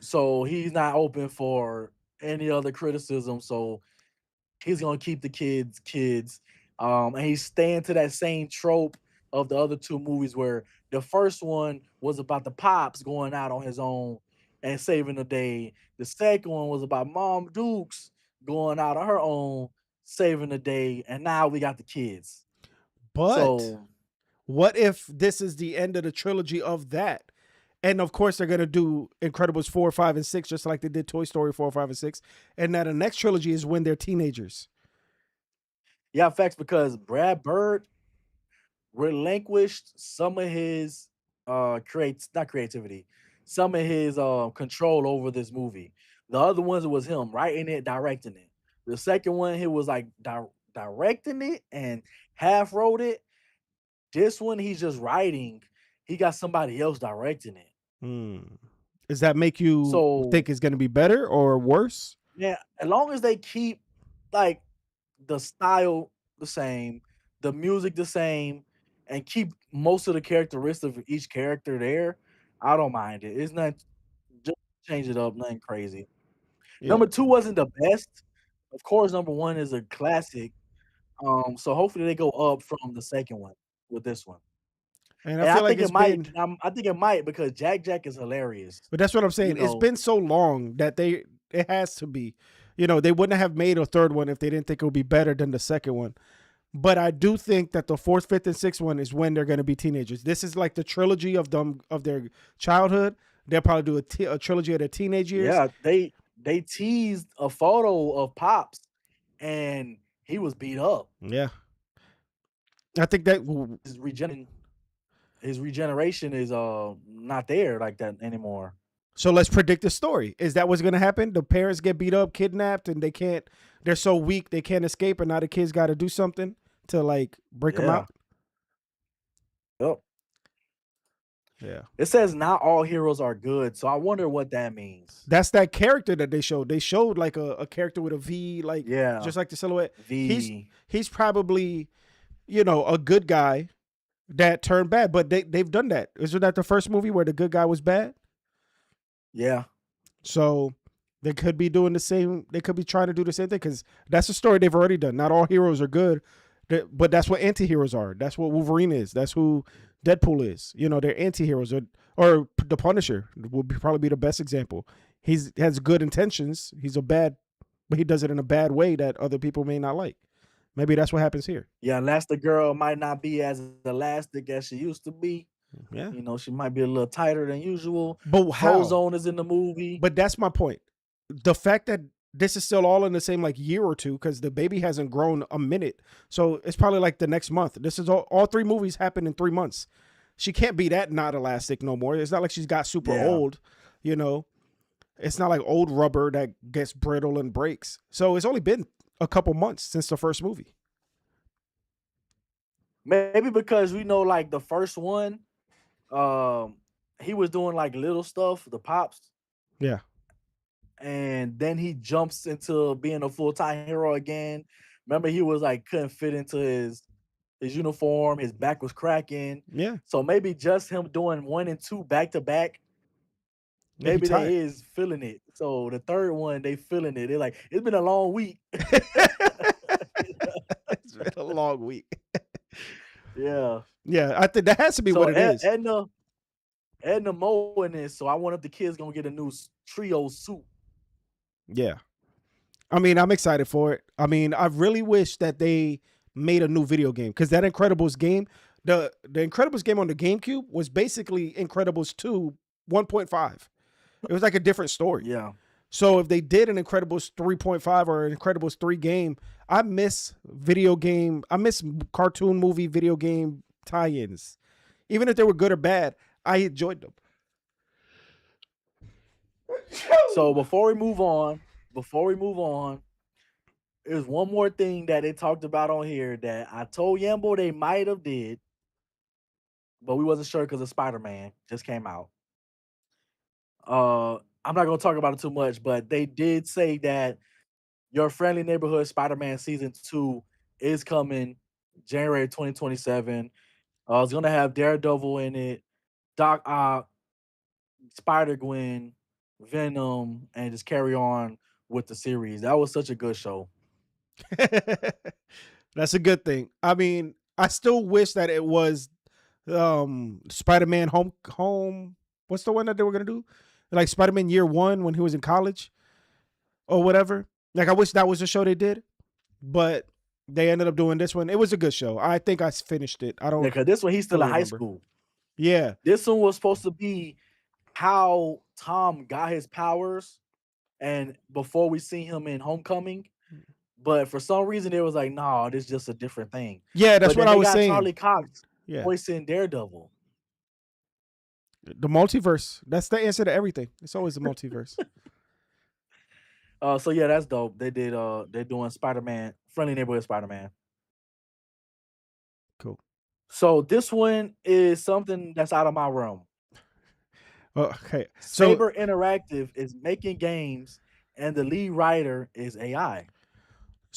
So he's not open for any other criticism. So he's gonna keep the kids. And he's staying to that same trope of the other two movies where the first one was about the pops going out on his own and saving the day. The second one was about Mom Dukes going out on her own, saving the day, and now we got the kids. But So what if this is the end of the trilogy of that? And of course, they're gonna do Incredibles 4, 5, and 6, just like they did Toy Story 4, 5, and 6. And now the next trilogy is when they're teenagers. yeah, facts, because Brad Bird relinquished some of his creates not creativity, some of his control over this movie. The other ones it was him writing it, directing it. The second one he was like directing it and half wrote it. This one he's just writing. He got somebody else directing it. Hmm. Does that make you So think it's gonna be better or worse? yeah, as long as they keep like the style the same, the music the same, and keep most of the characteristics of each character there, I don't mind it. It's not just change it up, nothing crazy. Yeah. Number 2 wasn't the best. Of course, number 1 is a classic. So hopefully they go up from the second one with this one. And I And I feel like think it it's might, been I think it might because Jack Jack is hilarious. but that's what I'm You saying. It's know, been so long that it has to be. They wouldn't have made a third one if they didn't think it would be better than the second one. But I do think that the fourth, fifth, and sixth one is when they're going to be teenagers. This is like the trilogy of them of their childhood. They'll probably do a trilogy of their teenage years. yeah, they teased a photo of Pops and he was beat up. Yeah, I think that. His regeneration is not there like that anymore. So let's predict the story. Is that what's going to happen? The parents get beat up, kidnapped, and they can't. They're so weak they can't escape, and now the kids got to do something to like break them Yeah. out. Yep. Yeah. It says not all heroes are good, so I wonder what that means. That's that character that they showed. They showed like a character with a V, like Yeah. just like the silhouette. He's V. he's probably a good guy that turned bad, but they've done that. Isn't that the first movie where the good guy was bad? Yeah. So they could be doing the same. They could be trying to do the same thing because that's a story they've already done. Not all heroes are good, but that's what anti-heroes are. That's what Wolverine is. That's who Deadpool is. They're anti-heroes, or the Punisher will probably be the best example. Has good intentions. He's a bad, but he does it in a bad way that other people may not like. Maybe that's what happens here. Yeah, Elastigirl might not be as elastic as she used to be. Yeah, You know, she might be a little tighter than usual. but how? Frozone is in the movie. But that's my point. The fact that this is still all in the same like year or two because the baby hasn't grown a minute. So it's probably like the next month. This is all three movies happen in 3 months. She can't be that not elastic no more. It's not like she's got super Yeah. old, you know. It's not like old rubber that gets brittle and breaks. So it's only been a couple months since the first movie. Maybe because we know like the first one, um, he was doing like little stuff, the pops, Yeah. and then he jumps into being a full-time hero again. Remember, he was like couldn't fit into his uniform, his back was cracking. Yeah. So maybe just him doing 1 and 2 back to back Yeah, he maybe they tired. is feeling it. So the third one, they feeling it. They're like, it's been a long week. It's been a long week. Yeah. Yeah, I think that has to be what So it is. Edna Moe in this. So I wonder if the kids gonna get a new trio suit. Yeah. I mean, I'm excited for it. I mean, I really wish that they made a new video game because that Incredibles game, the Incredibles game on the GameCube was basically Incredibles 2 1.5. It was like a different story. Yeah. So if they did an Incredibles 3.5 or an Incredibles 3 game, I miss cartoon movie video game tie-ins. Even if they were good or bad, I enjoyed them. So before we move on, there's one more thing that they talked about on here that I told Yambo they might have did, but we wasn't sure because of Spider-Man just came out. I'm not gonna talk about it too much, but they did say that Your Friendly Neighborhood Spider-Man season 2 is coming January 2027. It's gonna have Daredevil in it, Doc Ock, Spider Gwen, Venom, and just carry on with the series. That was such a good show. That's a good thing. I mean, I still wish that it was Spider-Man home what's the one that they were going to do? Like Spider-Man Year 1 when he was in college or whatever. Like I wish that was the show they did, but they ended up doing this one. It was a good show. I think I finished it. I Yeah, don't because this one he's still fully in high remember. school. Yeah. This one was supposed to be how Tom got his powers, and before we see him in Homecoming, but for some reason it was like, no, this is just a different thing. Yeah, that's But what then I they was got saying. Charlie Cox Yeah. voicing Daredevil. The multiverse. That's the answer to everything. It's always the multiverse. So yeah, that's dope. They're doing Spider-Man, Friendly Neighborhood Spider-Man. Cool. So this one is something that's out of my realm. Okay. So Saber Interactive is making games, and the lead writer is AI.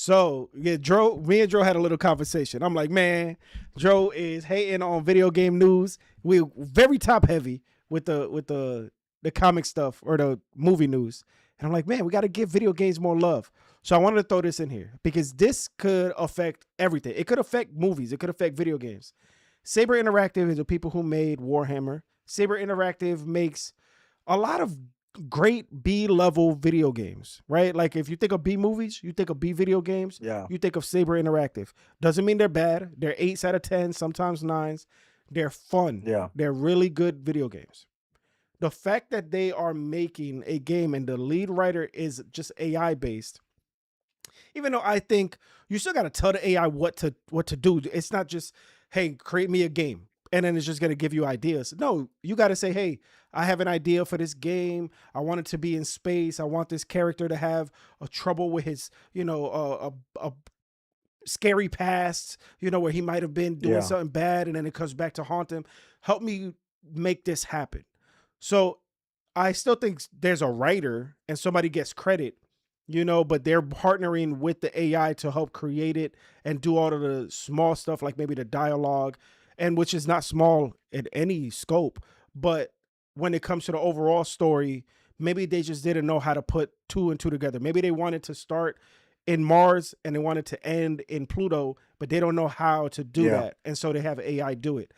yeah, me and Dro had a little conversation. I'm like, man, Dro is hating on video game news. We're very top heavy with the comic stuff or the movie news. And I'm like, man, we got to give video games more love. So I wanted to throw this in here because this could affect everything. It could affect movies. It could affect video games. Saber Interactive is the people who made Warhammer. Saber Interactive makes a lot of great B level video games, right? Like if you think of B movies, you think of B video games, Yeah. you think of Saber Interactive. Doesn't mean they're bad. They're 8s out of 10, sometimes 9s. They're fun. Yeah. They're really good video games. The fact that they are making a game and the lead writer is just AI based, even though I think you still got to tell the AI what to do. It's not just, hey, create me a game and then it's just going to give you ideas. No, you got to say, hey, I have an idea for this game. I want it to be in space. I want this character to have a trouble with his, a scary past, where he might have been doing Yeah. something bad and then it comes back to haunt him. Help me make this happen. So I still think there's a writer and somebody gets credit, but they're partnering with the AI to help create it and do all of the small stuff, like maybe the dialogue, and which is not small in any scope. But when it comes to the overall story, maybe they just didn't know how to put 2 and 2 together. Maybe they wanted to start in Mars and they wanted to end in Pluto, but they don't know how to do Yeah. that. And so they have AI do it.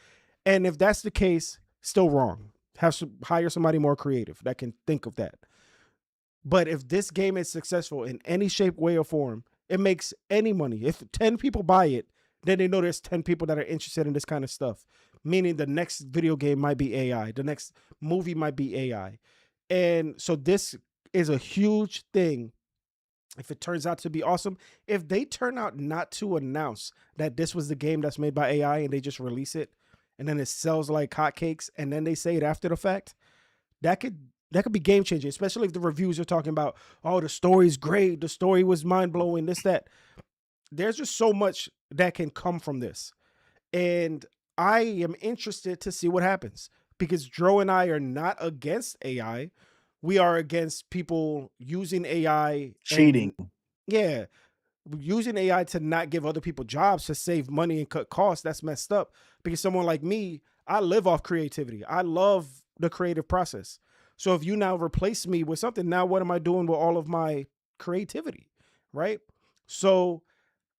And if that's the case, still wrong. Hire somebody more creative that can think of that. But if this game is successful in any shape, way, or form, it makes any money. If 10 people buy it, then they know there's 10 people that are interested in this kind of stuff. Meaning the next video game might be AI. The next movie might be AI. And so this is a huge thing if it turns out to be awesome. If they turn out not to announce that this was the game that's made by AI and they just release it and then it sells like hotcakes and then they say it after the fact, that could be game changing, especially if the reviews are talking about, oh, the story's great, the story was mind blowing, this, that. There's just so much that can come from this. And I am interested to see what happens because Dro and I are not against AI. We are against people using AI Cheating. and yeah, using AI to not give other people jobs to save money and cut costs. That's messed up because someone like me, I live off creativity. I love the creative process. So if you now replace me with something, now what am I doing with all of my creativity, right? So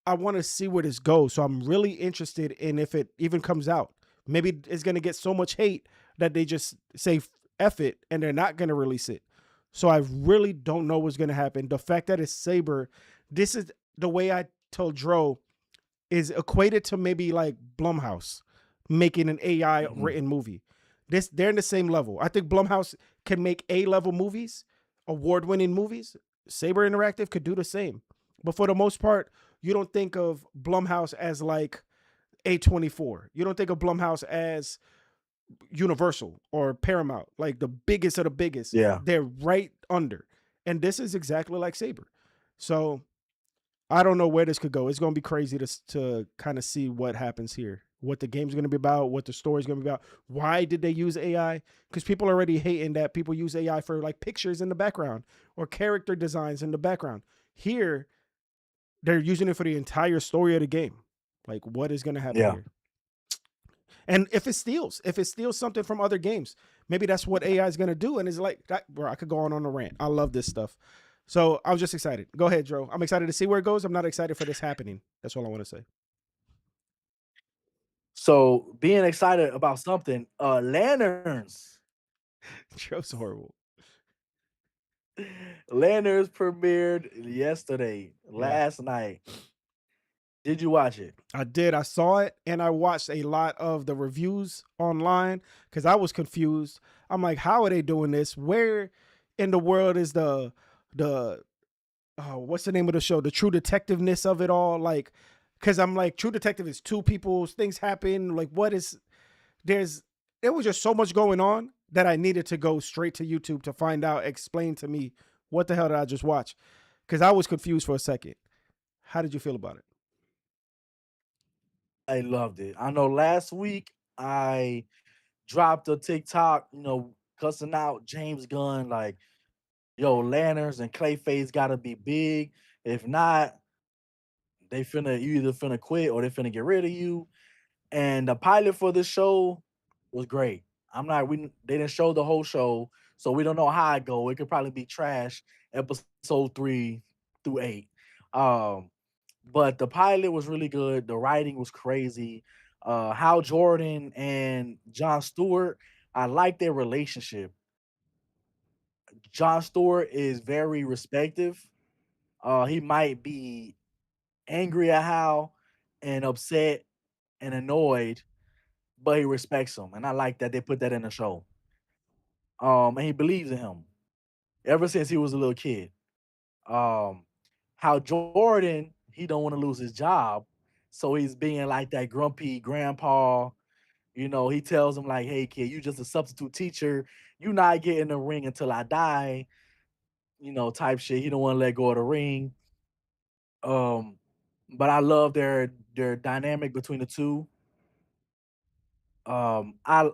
I want to see where this goes. So I'm really interested in if it even comes out. Maybe it's going to get so much hate that they just say F it and they're not going to release it. So I really don't know what's going to happen. The fact that it's Saber, this is the way I told Dro, is equated to maybe like Blumhouse making an AI Hmm. written movie. They're in the same level. I think Blumhouse can make A-level movies, award-winning movies. Saber Interactive could do the same. But for the most part, you don't think of Blumhouse as like A24. You don't think of Blumhouse as Universal or Paramount, like the biggest of the biggest. Yeah. They're right under. And this is exactly like Saber. So I don't know where this could go. It's going to be crazy to kind of see what happens here, what the game's going to be about, what the story's going to be about. Why did they use AI? Because people are already hating that people use AI for like pictures in the background or character designs in the background. Here, they're using it for the entire story of the game. Like, what is going to happen Yeah. here? And if it steals something from other games, maybe that's what AI is going to do. And it's like, that, bro, I could go on a rant. I love this stuff. So I was just excited. Go ahead, Dro. I'm excited to see where it goes. I'm not excited for this happening. That's all I want to say. So being excited about something, Lanterns. Dro's horrible. Lanterns premiered yesterday, Yeah. last night. Did you watch it? I did. I saw it and I watched a lot of the reviews online because I was confused. I'm like, how are they doing this? Where in the world is the what's the name of the show? The true detectiveness of it all? Like, because I'm like, True Detective is two people's things happen. Like, what is there's there was just so much going on that I needed to go straight to YouTube to find out, explain to me what the hell did I just watch? Because I was confused for a second. How did you feel about it? I loved it. I know last week I dropped a TikTok, cussing out James Gunn, like, yo, Lanterns and Clayface gotta be big. If not, you either finna quit or they finna get rid of you. And the pilot for this show was great. They didn't show the whole show, so we don't know how it go. It could probably be trash episode 3 through 8. Um, but the pilot was really good. The writing was crazy. Hal Jordan and John Stewart, I like their relationship. John Stewart is very respective. He might be angry at Hal and upset and annoyed, but he respects him, and I like that they put that in the show. And he believes in him ever since he was a little kid. Um, how Jordan, he don't want to lose his job, so he's being like that grumpy grandpa. He tells him like, "Hey kid, you just a substitute teacher. You not getting the ring until I die." Type shit. He don't want to let go of the ring. Um, but I love their dynamic between the two. I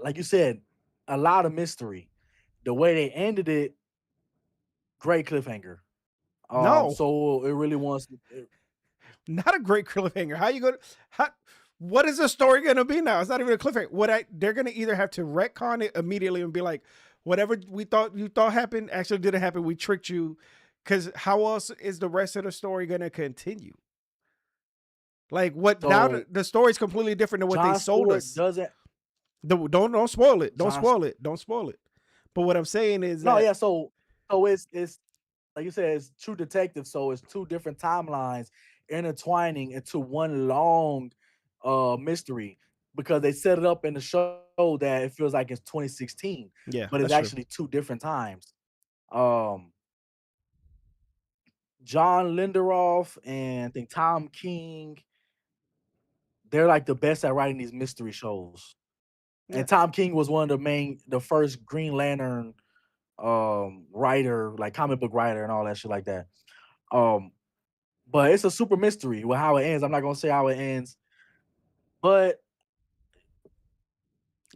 like you said, a lot of mystery. The way they ended it, great cliffhanger. No, So it really wants. not a great cliffhanger. How you gonna how what is the story gonna be now? It's not even a cliffhanger. They're gonna either have to retcon it immediately and be like, whatever we thought you thought happened actually didn't happen. We tricked you. Cause how else is the rest of the story gonna continue? Like what now So the story is completely different than what they John sold Stewart us. doesn't. Don't spoil it. Don't John. spoil it. Don't spoil it. But what I'm saying is No, that yeah. So it's like you said, it's True Detective. So it's two different timelines intertwining into one long mystery because they set it up in the show that it feels like it's 2016, yeah, but it's that's true. actually two different times. Um, John Lindelof and I think Tom King, they're like the best at writing these mystery shows. And Yeah. Tom King was one of the first Green Lantern writer, like comic book writer and all that shit like that. Um, but it's a super mystery with how it ends. I'm not gonna say how it ends, but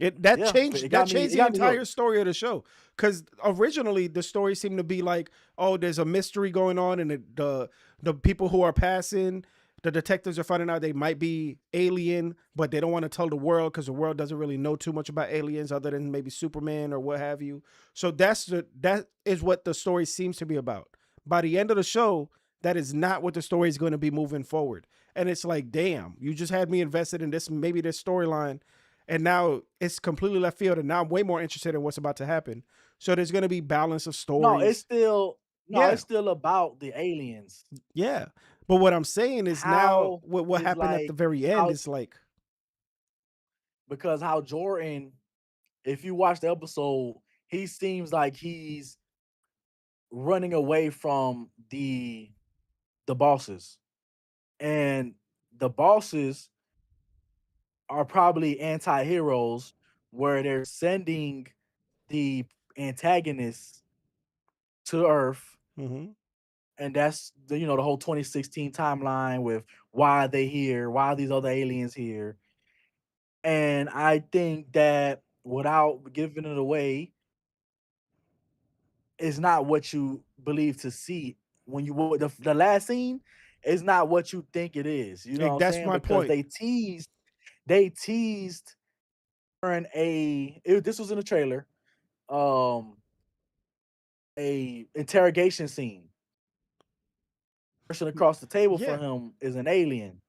It that yeah, changed it that got me. changed It the got me entire hooked. story of the show. Because originally the story seemed to be like, oh, there's a mystery going on, and the people who are passing The detectives are finding out they might be alien, but they don't want to tell the world because the world doesn't really know too much about aliens other than maybe Superman or what have you. So that is what the story seems to be about. By the end of the show, that is not what the story is going to be moving forward. And it's like, damn, you just had me invested in this, maybe this storyline, and now it's completely left field. And now I'm way more interested in what's about to happen. So there's going to be balance of No, it's stories. still no, Yeah, it's still about the aliens. yeah. But what I'm saying is now How what is happened at the like very end how is like, because how Jordan, if you watch the episode, he seems like he's running away from the bosses. And the bosses are probably anti-heroes where they're sending the antagonists to Earth, mhm. and that's the whole 2016 timeline with why are they here, why are these other aliens here. And I think that without giving it away, is not what you believe to see when the last scene is not what you think it is. You know what I'm That's saying? my Because point. they teased during this was in the trailer, um a interrogation scene. Person across the table for Yeah. him is an alien.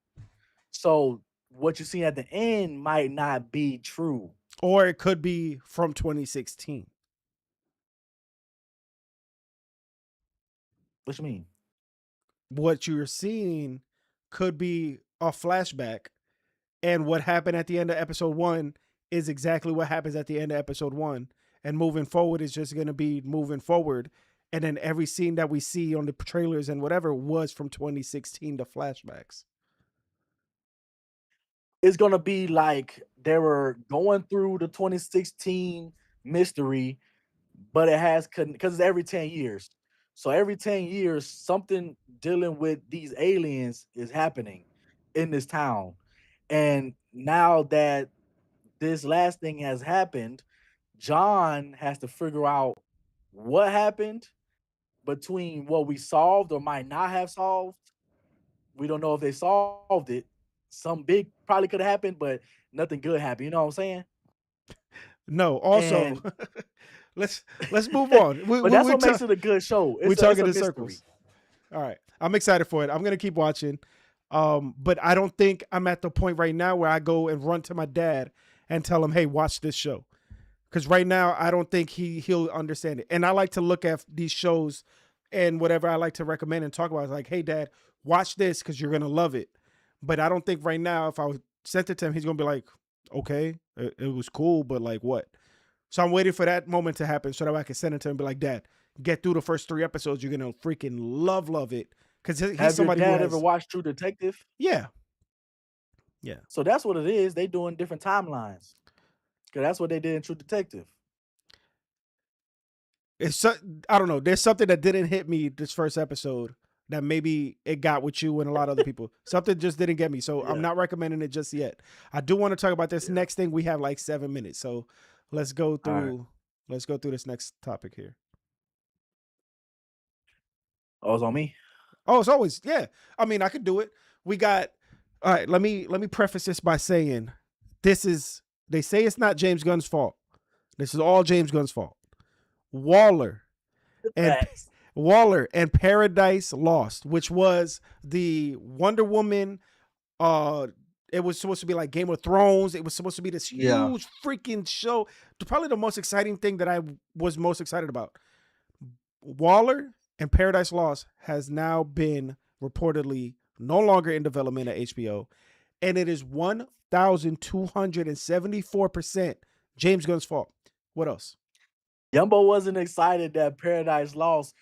So what you see at the end might not be true. Or it could be from 2016. What you mean? What you're seeing could be a flashback, and what happened at the end of episode 1 is exactly what happens at the end of episode 1, and moving forward is just going to be moving forward, and then every scene that we see on the trailers and whatever was from 2016 to flashbacks. It's gonna be like they were going through the 2016 mystery, but it has because it's every 10 years. So every 10 years, something dealing with these aliens is happening in this town. And now that this last thing has happened, John has to figure out what happened between what we solved or might not have solved. We don't know if they solved it. Some big probably could have happened, but nothing good happened. You know what I'm saying? No, also, And let's let's move on. but that's what makes it a good show. We It's talking a in mystery. circles. All right. I'm excited for it. I'm gonna keep watching. But I don't think I'm at the point right now where I go and run to my dad and tell him, "Hey, watch this show." Because right now, I don't think he'll understand it. And I like to look at these shows and whatever I like to recommend and talk about. It's like, "Hey, Dad, watch this because you're gonna love it." But I don't think right now, if I sent it to him, he's gonna be like, "Okay, it was cool, but like what?" So I'm waiting for that moment to happen so that I can send it to him and be like, "Dad, get through the first 3 episodes. You're gonna freaking love it." Because he's Have your somebody who dad ever has, watched True Detective? yeah, yeah. So that's what it is. They doing different timelines. Cause that's what they did in True Detective. It's so, I don't know. There's something that didn't hit me this first episode that maybe it got with you and a lot of other people. Something just didn't get me. So I'm Yeah, not recommending it just yet. I do want to talk about this yeah. next thing. We have like 7 minutes. So let's go All right. through let's go through this next topic here. Oh, it's on me. Oh, it's always, yeah. I mean, I could do it. We got all right, let me preface this by saying this is they say it's not James Gunn's fault. This is all James Gunn's fault. Waller and Facts. Waller and Paradise Lost, which was the Wonder Woman. Uh, it was supposed to be like Game of Thrones. It was supposed to be this Yeah. huge freaking show. Probably the most exciting thing that I was most excited about. Waller and Paradise Lost has now been reportedly no longer in development at HBO, and it is 1,274% James Gunn's fault. What else? Yumbo wasn't excited that Paradise Lost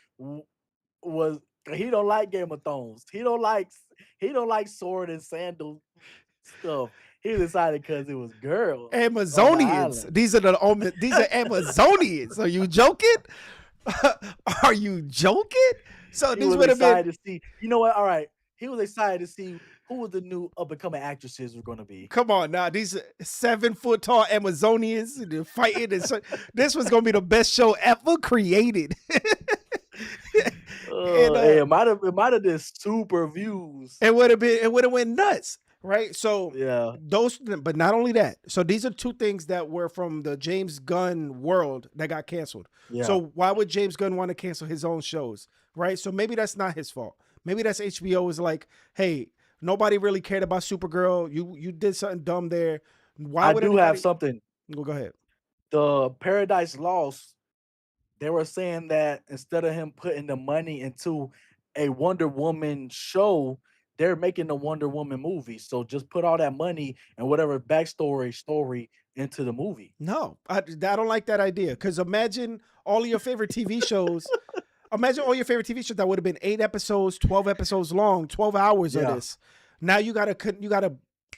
was. He don't like Game of Thrones. He don't like sword and sandal stuff. He was excited because it was girls on the Amazonians. island. These are Amazonians. Are you joking? Are you joking? So He these was would have been, excited to see. You know what? All right. He was excited to see who the new up and coming actresses were going to be. come on now, these 7 foot tall Amazonians and they're fighting. And so, this was gonna be the best show ever created. And Hey, it might have been super views. it would have went nuts, right? So Yeah, those, but not only that. So these are two things that were from the James Gunn world that got canceled. yeah. So why would James Gunn want to cancel his own shows, right? So maybe that's not his fault. Maybe that's HBO is like, hey, nobody really cared about Supergirl. You did something dumb there. Why I would do have anybody? something. Go ahead. The Paradise Lost, they were saying that instead of him putting the money into a Wonder Woman show, they're making the Wonder Woman movie. So just put all that money and whatever backstory story into the movie. No, I don't like that idea. Because imagine all of your favorite TV shows. Imagine all your favorite TV shows that would have been 8 episodes, 12 episodes long, 12 hours of Yeah. this. Now you gotta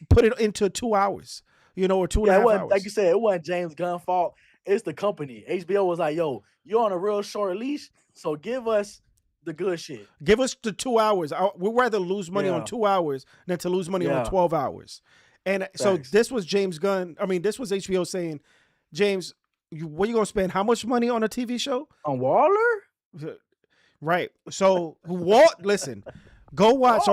put it into 2 hours, or two and a Yeah, it half wasn't like you hours. said, it wasn't James Gunn fault. It's the company. HBO was like, yo, you're on a real short leash, so give us the good shit. Give us the 2 hours. We'd rather lose money on Yeah, 2 hours than to lose money on yeah. 12 hours. And so Facts. this was James Gunn. I mean, this was HBO saying, James, what are you gonna spend? How much money on a TV show? On Waller? Right. So Walt, listen, Waller. go watch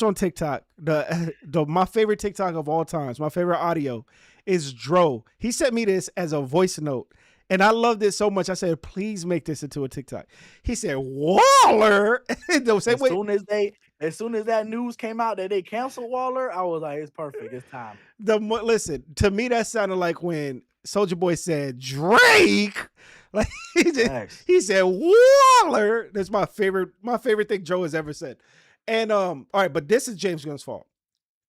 on TikTok. The my favorite TikTok of all times, my favorite audio is Dro. He sent me this as a voice note. And I love this so much. I said, please make this into a TikTok. He said, Waller. The same As way, soon as they as soon as that news came out that they canceled Waller, I was like, it's perfect. It's time. listen, to me, that sounded like when Soldier Boy said Drake. Like Facts. he said Waller. That's my favorite thing Joe has ever said. And all right, but this is James Gunn's fault.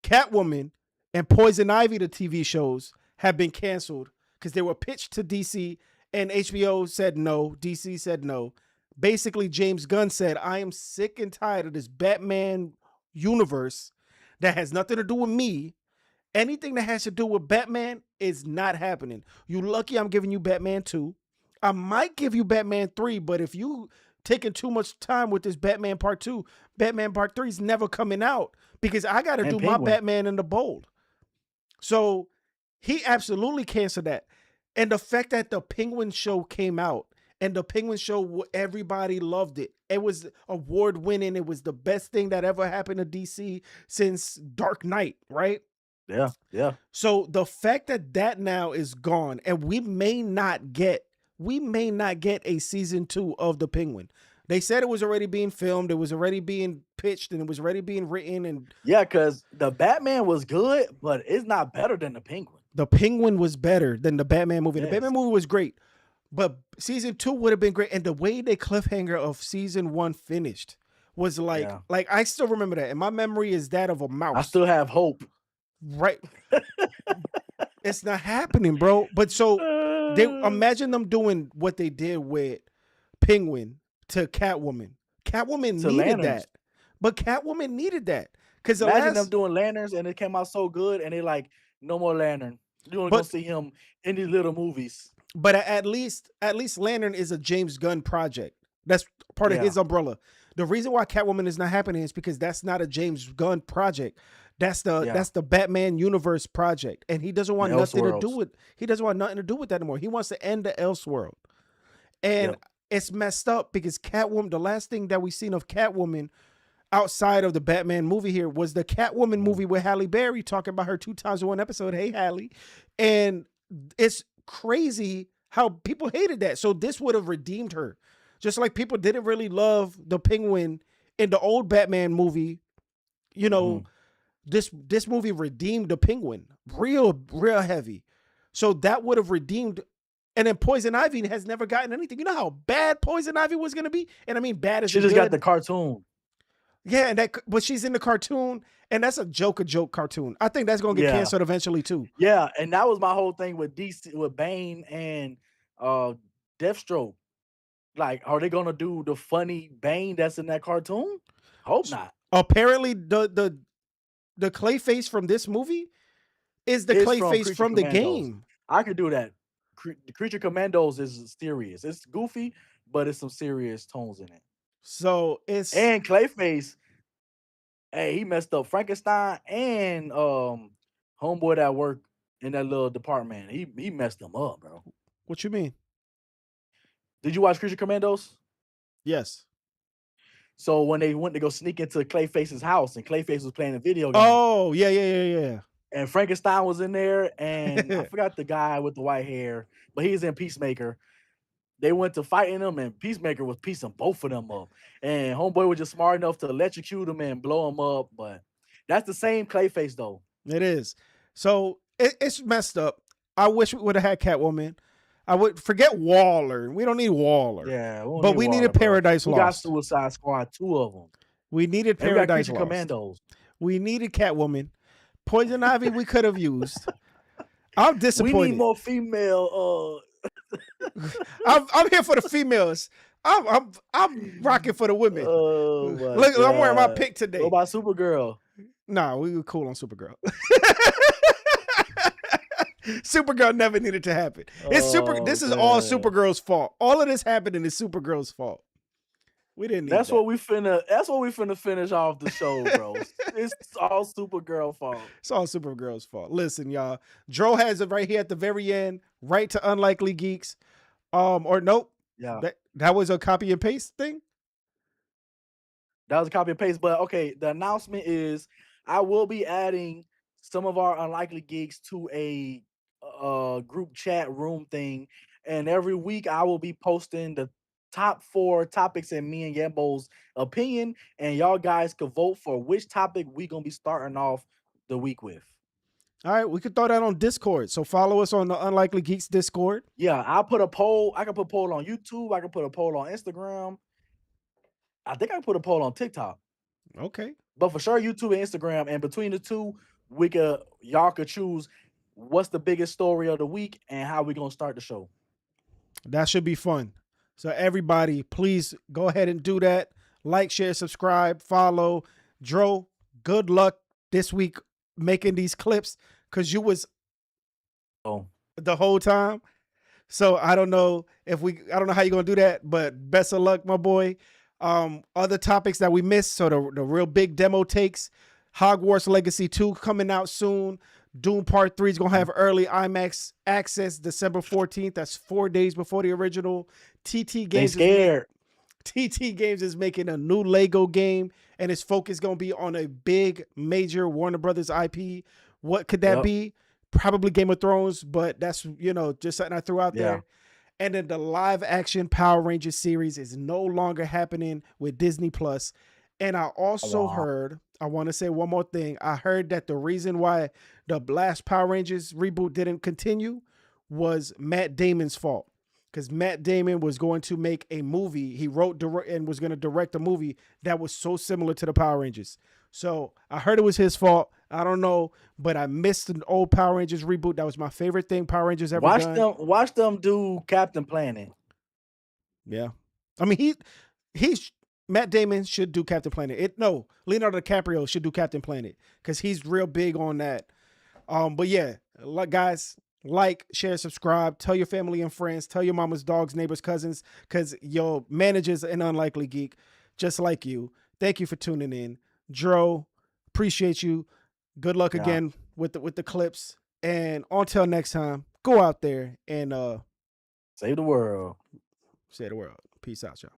Catwoman and Poison Ivy, the TV shows, have been canceled because they were pitched to DC and HBO said no. DC said no. Basically, James Gunn said, I am sick and tired of this Batman universe that has nothing to do with me. Anything that has to do with Batman is not happening. You lucky I'm giving you Batman 2. I might give you Batman 3, but if you taking too much time with this Batman Part 2, Batman Part 3 is never coming out because I got to And do my Penguin. Batman in the Bold. So he absolutely canceled that. And the fact that the Penguin show came out and the Penguin show, everybody loved it. It was award winning. It was the best thing that ever happened to DC since Dark Knight, right? Yeah, yeah. So the fact that that now is gone and we may not get a season 2 of the Penguin. They said it was already being filmed, it was already being pitched, and it was already being written, and Yeah, because the Batman was good, but it's not better than the Penguin. the Penguin was better than the Batman movie. The Yes. Batman movie was great, but season 2 would have been great. And the way the cliffhanger of season 1 finished was Yeah. like I still remember that. And my memory is that of a I mouse. still have hope. Right. It's not happening, bro. But so they imagine them doing what they did with Penguin to Catwoman. Catwoman To needed Lanterns. that. But Catwoman needed that. Because the Imagine them last doing Lanterns and it came out so good and they like, no more Lantern. You're only gonna but see him in these little movies. but at least Lantern is a James Gunn project. That's part of Yeah, his umbrella. The reason why Catwoman is not happening is because that's not a James Gunn project. yeah. That's the Batman universe project. And he doesn't The want nothing to do Elseworlds. with that anymore. He wants to end the Elseworld. And Yep. it's messed up because Catwoman, the last thing that we seen of Catwoman outside of the Batman movie here was the Catwoman Mhm. movie with Halle Berry talking about her 2 times in one episode. Hey, Halle. And it's crazy how people hated that. So this would have redeemed her. Just like people didn't really love the Penguin in the old Batman movie, you know, Mhm. this movie redeemed the Penguin real heavy. So that would have redeemed. And then Poison Ivy has never gotten anything. You know how bad Poison Ivy was going to be? And I mean bad as She in just got the good. cartoon. Yeah, and but she's in the cartoon, and that's a joke cartoon. I think that's gonna get Yeah. canceled eventually too. Yeah. And that was my whole thing with DC with Bane and uh Deathstroke. Like, are they gonna do the funny Bane that's in that cartoon? Hope not. Apparently, the Clayface from this movie is the It's from Clayface Creature from the Commandos. game. I could do that. The Creature Commandos is serious. It's goofy, but it's some serious tones in it. So it's And Clayface, hey, he messed up Frankenstein and homeboy that worked in that little department. He messed them up, bro. what you mean? Did you watch Creature Commandos? Yes. So when they went to go sneak into Clayface's house and Clayface was playing a video game, Oh, yeah, yeah, yeah, and Frankenstein was in there, and I yeah. forgot the guy with the white hair, but he's in Peacemaker. They went to fighting him, and Peacemaker was piecing both of them up. And Homeboy was just smart enough to electrocute him and blow him up. But that's the same Clayface, though. It is. So it's messed up. I wish we would have had Catwoman. I would forget Waller. We don't need Waller. Yeah, we don't But need we Waller, needed bro. Paradise We got Lost. Suicide Squad, 2 of them. We needed And we got Paradise Creature Lost. Commandos. We needed Catwoman. Poison Ivy we could have used. I'm We disappointed. need more female. I'm here for the females. I'm rocking for the women. Oh my Look, I'm wearing my God. pick today. What about Supergirl? Nah, we were cool on Supergirl. Supergirl never needed to happen. It's super. This is all man. Supergirl's fault. All of this happening is Supergirl's fault. We didn't need That's that. what we finna finish off the show, bro. It's all Supergirl fault. It's all Supergirl's fault. Listen, y'all. Dro has it right here at the very end, right to Unlikely Geeks. Or nope. Yeah. That was a copy and paste thing. That was a copy and paste. But okay, the announcement is I will be adding some of our Unlikely Geeks to a group chat room thing. And every week I will be posting the top 4 topics in me and Yambo's opinion. And y'all guys could vote for which topic we gonna be starting off the week with. All right, we could throw that on Discord. So follow us on the Unlikely Geeks Discord. Yeah, I'll put a poll. I can put a poll on YouTube. I can put a poll on Instagram. I think I can put a poll on TikTok. Okay. But for sure, YouTube and Instagram. And between the two, y'all could choose what's the biggest story of the week and how we gonna start the show. That should be fun. So everybody, please go ahead and do that. Like, share, subscribe, follow. Dro, good luck this week making these clips because you was the whole time. So I don't know how you're gonna do that, but best of luck, my boy. Other topics that we missed. So the real big demo takes. Hogwarts Legacy 2 coming out soon. Doom Part 3 is gonna have early IMAX access December 14th. That's 4 days before the original. TT Games is making a new Lego game, and its focus gonna be on a big major Warner Brothers IP. What could that be? Probably Game of Thrones, but that's just something I threw out there. And then the live action Power Rangers series is no longer happening with Disney Plus. And I also heard, I want to say one more thing. I heard that the reason why the last Power Rangers reboot didn't continue was Matt Damon's fault. Because Matt Damon was going to make a movie. He wrote and was going to direct a movie that was so similar to the Power Rangers. So I heard it was his fault. I don't know, but I missed an old Power Rangers reboot. That was my favorite thing Power Rangers ever done. Watch them do Captain Planet. Yeah. I mean, Matt Damon should do Captain Planet. Leonardo DiCaprio should do Captain Planet because he's real big on that. But yeah, guys, like, share, subscribe, tell your family and friends, tell your mama's dogs, neighbors, cousins, because your manager's an Unlikely Geek, just like you. Thank you for tuning in. Dro, appreciate you. Good luck again with the clips. And until next time, go out there and save the world. Save the world. Peace out, y'all.